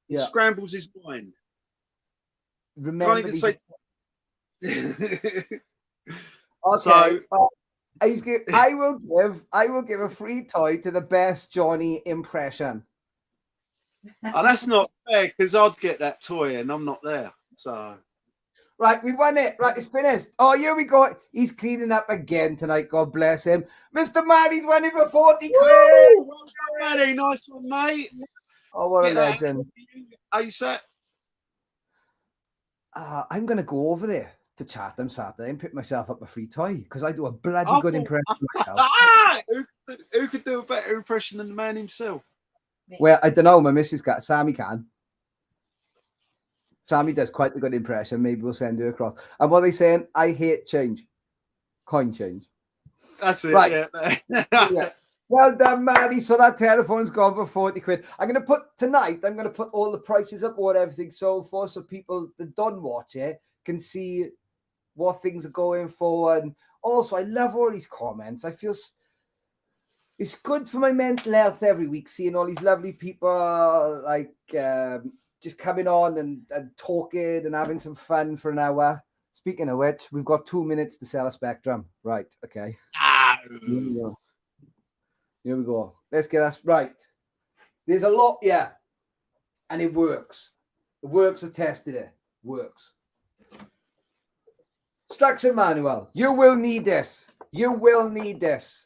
he scrambles his mind. Remember can't even say. Okay. So, I will give a free toy to the best Johnny impression. Oh, that's not fair because I'd get that toy and I'm not there. So Right, we won it. Right, it's finished. Oh, here we go. He's cleaning up again tonight. God bless him. Mr. Manny's won it for 40 quid. Woo! Well done, Manny. Nice one, mate. Oh, what a Get that legend. ASAP. I'm going to go over there to Chatham Saturday and pick myself up a free toy because I do a bloody Oh, good impression of myself. Who could do a better impression than the man himself? Well, I don't know. My missus got Sammy can. Sammy does quite a good impression. Maybe we'll send her across. And what are they saying? I hate change. Coin change. That's it. Right. Yeah. Yeah. Well done, Manny. So that telephone's gone for 40 quid. I'm going to put all the prices up, what everything sold for, so people that don't watch it can see what things are going for. And also, I love all these comments. I feel it's good for my mental health every week, seeing all these lovely people like just coming on and talking and having some fun for an hour. Speaking of which, we've got 2 minutes to sell a Spectrum. Right, okay. Here we go. Let's get us right. There's a lot, yeah. And it works. The works have tested it. Works. Instruction manual. You will need this. You will need this.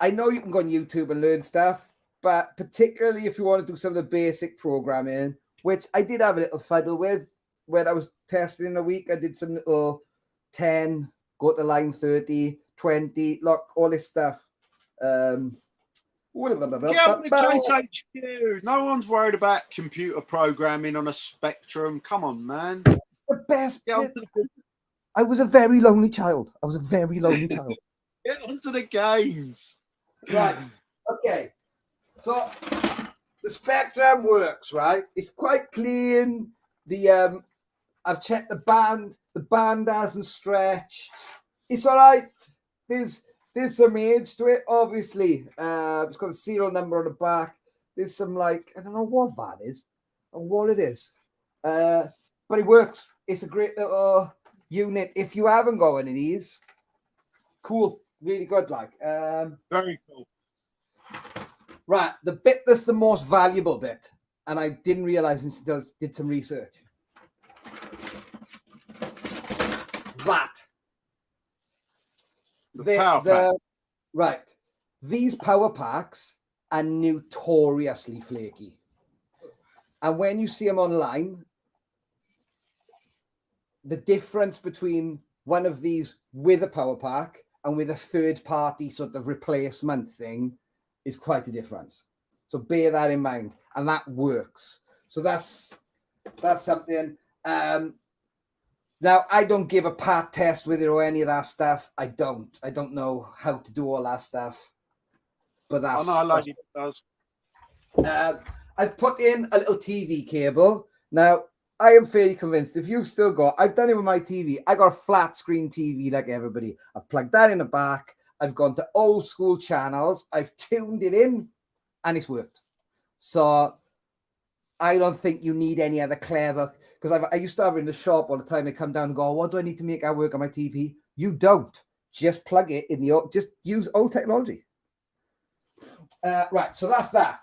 I know you can go on YouTube and learn stuff, but particularly if you want to do some of the basic programming, which I did have a little fiddle with when I was testing in a week. I did some little 10, go to line 30, 20, look, all this stuff. Yeah, but Chase HQ. No one's worried about computer programming on a Spectrum. Come on, man. It's the best bit. I was a very lonely child. Get onto the games. Right. Okay. So the Spectrum works, right? It's quite clean. The I've checked the band. The band hasn't stretched. It's all right. There's some age to it, obviously. It's got a serial number on the back. There's some, like, I don't know what that is or what it is. But it works. It's a great little unit. If you haven't got one of these, cool. Really good, like. Very cool. Right. The bit that's the most valuable bit, and I didn't realize until I did some research. That. Right. These power packs are notoriously flaky. And when you see them online, the difference between one of these with a power pack and with a third party sort of replacement thing is quite a difference. So bear that in mind. And that works. So that's something. Now, I don't give a pat test with it or any of that stuff. I don't know how to do all that stuff. But that's... I like it does. I've put in a little TV cable. Now, I am fairly convinced if you've still got... I've done it with my TV. I got a flat screen TV like everybody. I've plugged that in the back. I've gone to old school channels. I've tuned it in and it's worked. So I don't think you need any other clever... Because I used to have it in the shop all the time. They come down and go, what do I need to make that work on my TV? You don't. Just plug it in the old, just use old technology. Right, so that's that.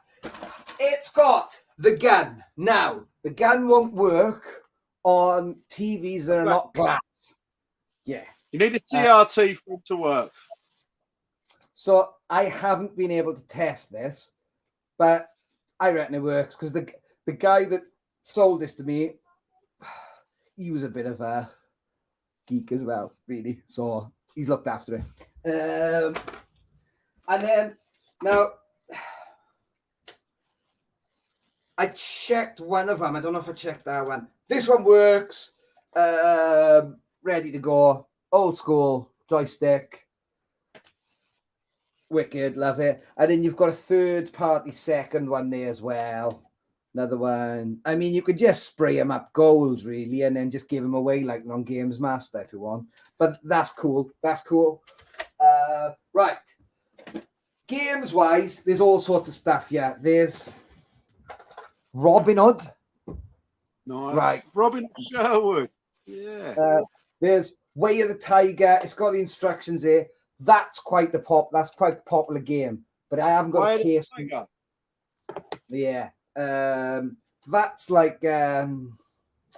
It's got the gun. Now, the gun won't work on TVs that are not glass. Yeah. You need a CRT for it to work. So I haven't been able to test this, but I reckon it works because the guy that sold this to me, he was a bit of a geek as well, really. So he's looked after it. And then now I checked one of them. I don't know if I checked that one. This one works. Ready to go. Old school joystick. Wicked, love it. And then you've got a third party second one there as well. Another one. I mean, you could just spray them up gold, really, and then just give them away like on Games Master if you want. But that's cool. That's cool. Right. Games-wise, there's all sorts of stuff. Yeah, there's Robin Hood. Nice. Right. Robin Sherwood. Yeah. There's Way of the Tiger. It's got the instructions there. That's quite the popular game. But I haven't got a case. Yeah. That's like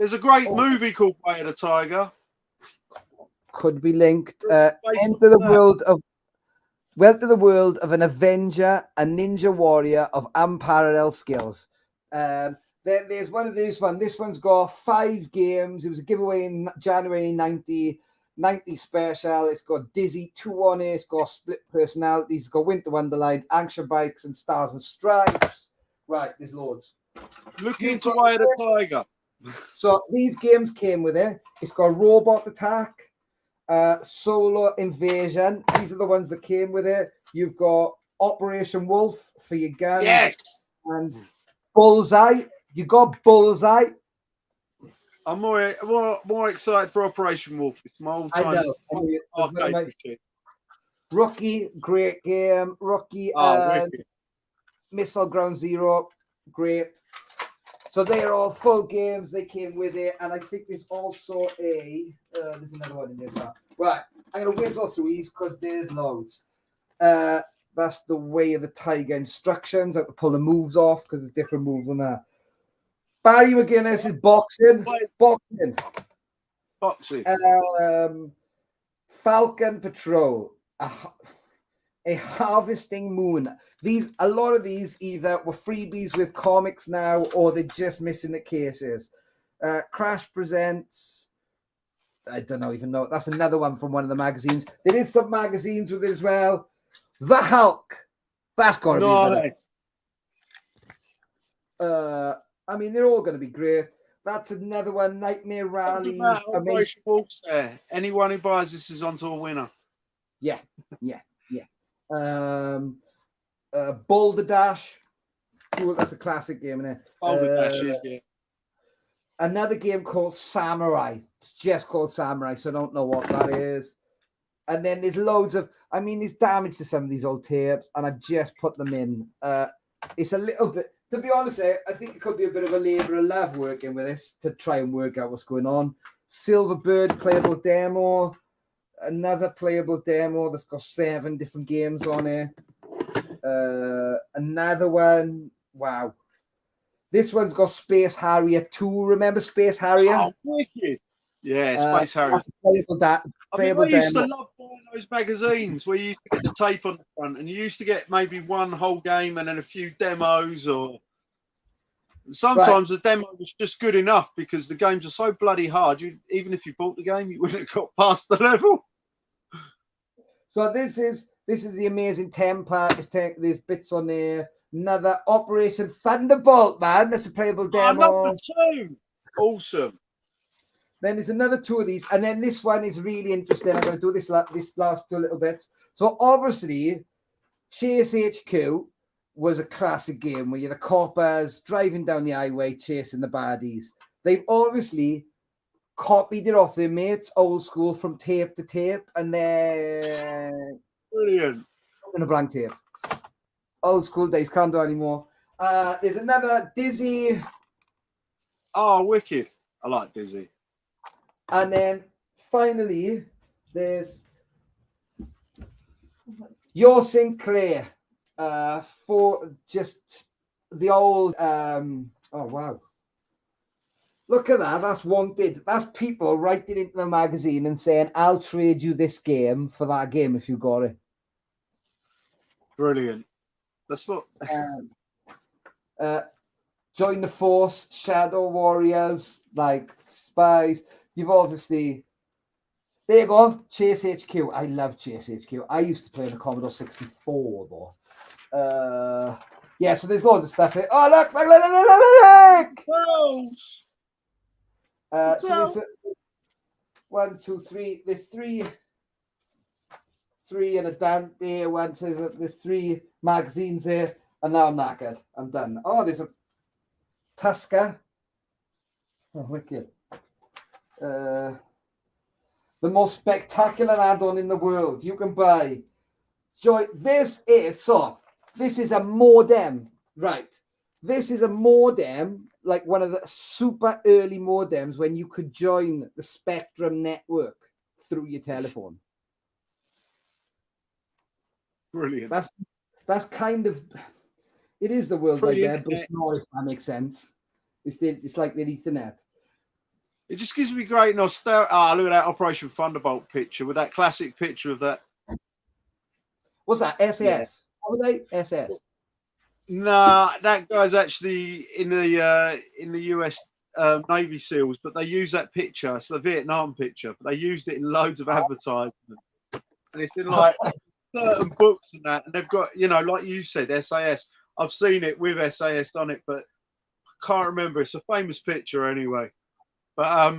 There's a great Oh. movie called Way of the Tiger. Could be linked. Based Enter on the that. world of an Avenger, a ninja warrior of unparalleled skills. Then there's one of these one. This one's got 5 games. It was a giveaway in January 90 special. It's got Dizzy 2 on it. It's got split personalities. It's got Winter Wonderland, Action Bikes, and Stars and Stripes. Right, there's loads. Look You've into got- Way of the Tiger. So these games came with it. It's got Robot Attack, Solar Invasion. These are the ones that came with it. You've got Operation Wolf for your gun. Yes. And Bullseye. You got Bullseye. I'm more excited for Operation Wolf. It's my I all-time know. I mean, it's one of arcade my- machine. Rookie, great game. Rookie, Wicked. Missile Ground Zero, great. So they are all full games. They came with it, and I think there's also there's another one in there as well. Right, I'm gonna whiz all through these because there's loads. That's the Way of the Tiger instructions. I have to pull the moves off because there's different moves on that. Barry McGuinness is boxing. Boxes. Falcon Patrol, a Harvesting Moon. A lot of these either were freebies with comics now, or they're just missing the cases. Crash Presents. I don't even know. That's another one from one of the magazines. There is some magazines with it as well. The Hulk. That's got to be better. Nice. I mean, they're all going to be great. That's another one. Nightmare Rally. Operation Wolf's there. Anyone who buys this is onto a winner. Yeah. Boulder Dash. Cool, that's a classic game, isn't it? Dashes, yeah. Another game called Samurai. It's just called Samurai, so I don't know what that is. And then there's loads of, there's damage to some of these old tapes, and I've just put them in. It's a little bit, to be honest, I think it could be a bit of a labour of love working with this to try and work out what's going on. Silverbird playable demo. Another playable demo that's got 7 different games on it. Another one. Wow. This one's got Space Harrier 2. Remember Space Harrier? Oh, wicked. Yeah, Space Harrier. That's a playable I used to demo. love buying those magazines where you used to get the tape on the front and you used to get maybe one whole game and then a few demos, or sometimes the demo was just good enough because the games are so bloody hard. Even if you bought the game, you wouldn't have got past the level. So this is the Amazing 10 pack. There's bits on there. Another Operation Thunderbolt, man. That's a playable demo. Number 2. Awesome. Then there's another 2 of these, and then this one is really interesting. I'm going to do this last 2 little bits. So obviously, Chase HQ was a classic game where you're the coppers driving down the highway chasing the baddies. They've obviously copied it off their mates, old school, from tape to tape, and then Brilliant. in a blank tape. Old school days, can't do anymore. There's another Dizzy, Oh, wicked. I like Dizzy. and then finally there's Your Sinclair for just the old. Oh wow! Look at that. That's wanted. That's people writing into the magazine and saying, "I'll trade you this game for that game if you got it." Brilliant. That's what. Join the Force, Shadow Warriors, like Spies. You've obviously. There you go, Chase HQ. I love Chase HQ. I used to play on the Commodore 64 though. Yeah, so there's loads of stuff here. Oh look! So there's 1, 2, 3. There's three and a Dante. One says that there's 3 magazines here, and now I'm knackered. I'm done. Oh, there's a Tusker. Oh, wicked. The most spectacular add-on in the world. You can buy. This is a modem, right? This is a modem, like one of the super early modems when you could join the Spectrum network through your telephone. Brilliant. That's kind of, it is the World Wide Web, but Pre-internet. it's not, if that makes sense. It's like the Ethernet. It just gives me great nostalgia. Ah, look at that Operation Thunderbolt picture with that classic picture of that. What's that? SAS? Yeah. What were they? SS. Nah, that guy's actually in the US Navy SEALs, but they use that picture. It's the Vietnam picture, but they used it in loads of advertisements, and it's in like certain books and that. And they've got, you know, like you said, SAS. I've seen it with SAS on it, but I can't remember. It's a famous picture anyway. But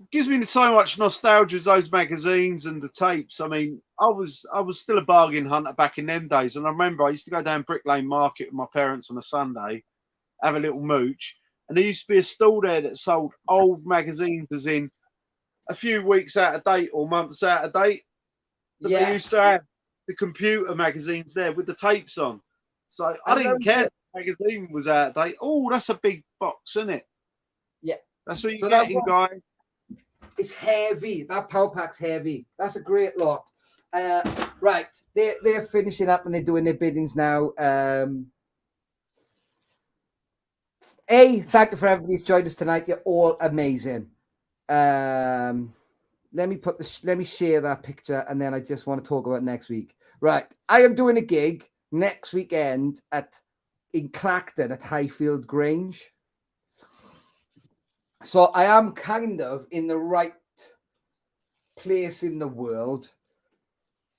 it gives me so much nostalgia, those magazines and the tapes. I mean, I was still a bargain hunter back in them days, and I remember I used to go down Brick Lane Market with my parents on a Sunday, have a little mooch, and there used to be a stall there that sold old magazines, as in a few weeks out of date or months out of date. But they used to have the computer magazines there with the tapes on. So I didn't care if the magazine was out of date. Oh, that's a big box, isn't it? Yeah. That's what you're getting, guys. It's heavy. That power pack's heavy. That's a great lot. Right. They're finishing up and they're doing their biddings now. Thank you for everybody who's joined us tonight. You're all amazing. Let me share that picture, and then I just want to talk about next week. Right. I am doing a gig next weekend in Clacton at Highfield Grange. So I am kind of in the right place in the world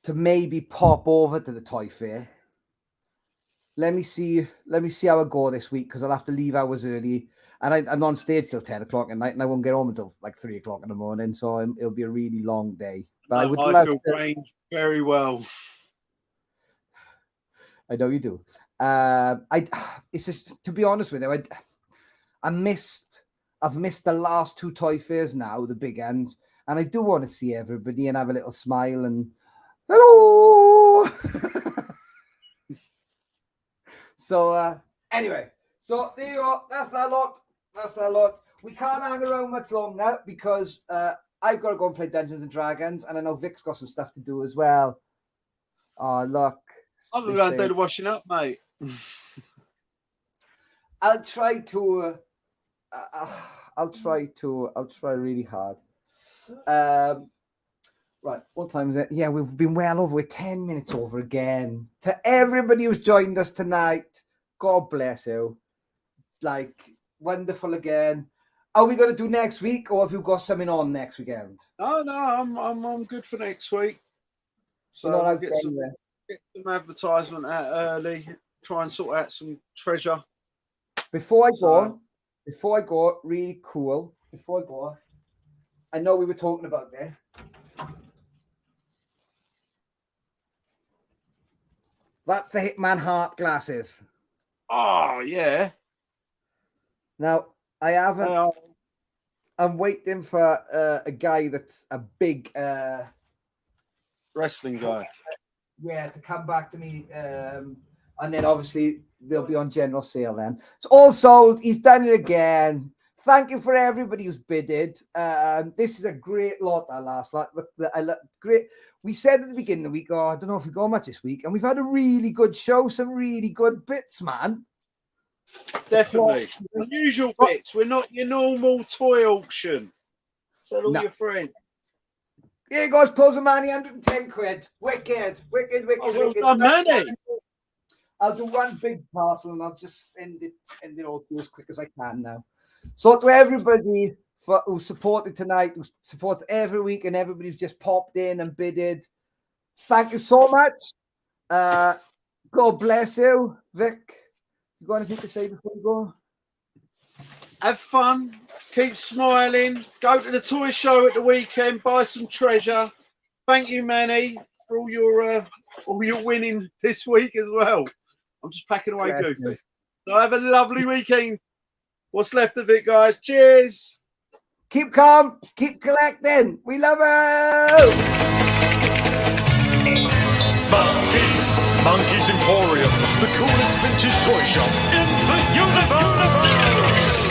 to maybe pop over to the Toy Fair. Let me see how I go this week, because I'll have to leave hours early, and I'm on stage till 10 o'clock at night, and I won't get home until like 3 o'clock in the morning. So it'll be a really long day. But I would love to. Grange very well. I know you do. It's just, to be honest with you, I've missed the last two Toy Fairs now, the big ends, and I do want to see everybody and have a little smile and hello. So anyway, so there you go. That's that lot. We can't hang around much longer because I've got to go and play Dungeons and Dragons, and I know Vic's got some stuff to do as well. Oh, look. I'm going to do the washing up, mate. I'll try really hard. Right, what time is it? Yeah, we've been well over. We're 10 minutes over again. To everybody who's joined us tonight, God bless you. Like, wonderful again. Are we going to do next week, or have you got something on next weekend? No, I'm good for next week. So I'll get some advertisement out early. Try and sort out some treasure. Before I go, really cool. Before I go, I know we were talking about there. That's the Hitman Heart glasses. Oh, yeah. Now, I haven't... I'm waiting for a guy that's a big... wrestling guy. Yeah, to come back to me. And then, obviously, they'll be on general sale then. It's all sold. He's done it again. Thank you for everybody who's bidded. This is a great lot, that last lot. Great. We said at the beginning of the week, I don't know if we go much this week, and we've had a really good show, some really good bits, man. Definitely. Unusual bits. We're not your normal toy auction. Tell all your friends. Here goes closing money, 110 quid. Wicked. Well done, Manny. I'll do one big parcel and I'll just send it all to you as quick as I can now. So to everybody who supported tonight, who supports every week, and everybody who's just popped in and bidded, thank you so much. God bless you. Vic, you got anything to say before you go? Have fun. Keep smiling. Go to the toy show at the weekend. Buy some treasure. Thank you, Manny, for all your winning this week as well. I'm just packing away goofy. So have a lovely weekend. What's left of it, guys. Cheers. Keep calm. Keep collecting. We love you. Monkey's Emporium, the coolest vintage toy shop in the universe.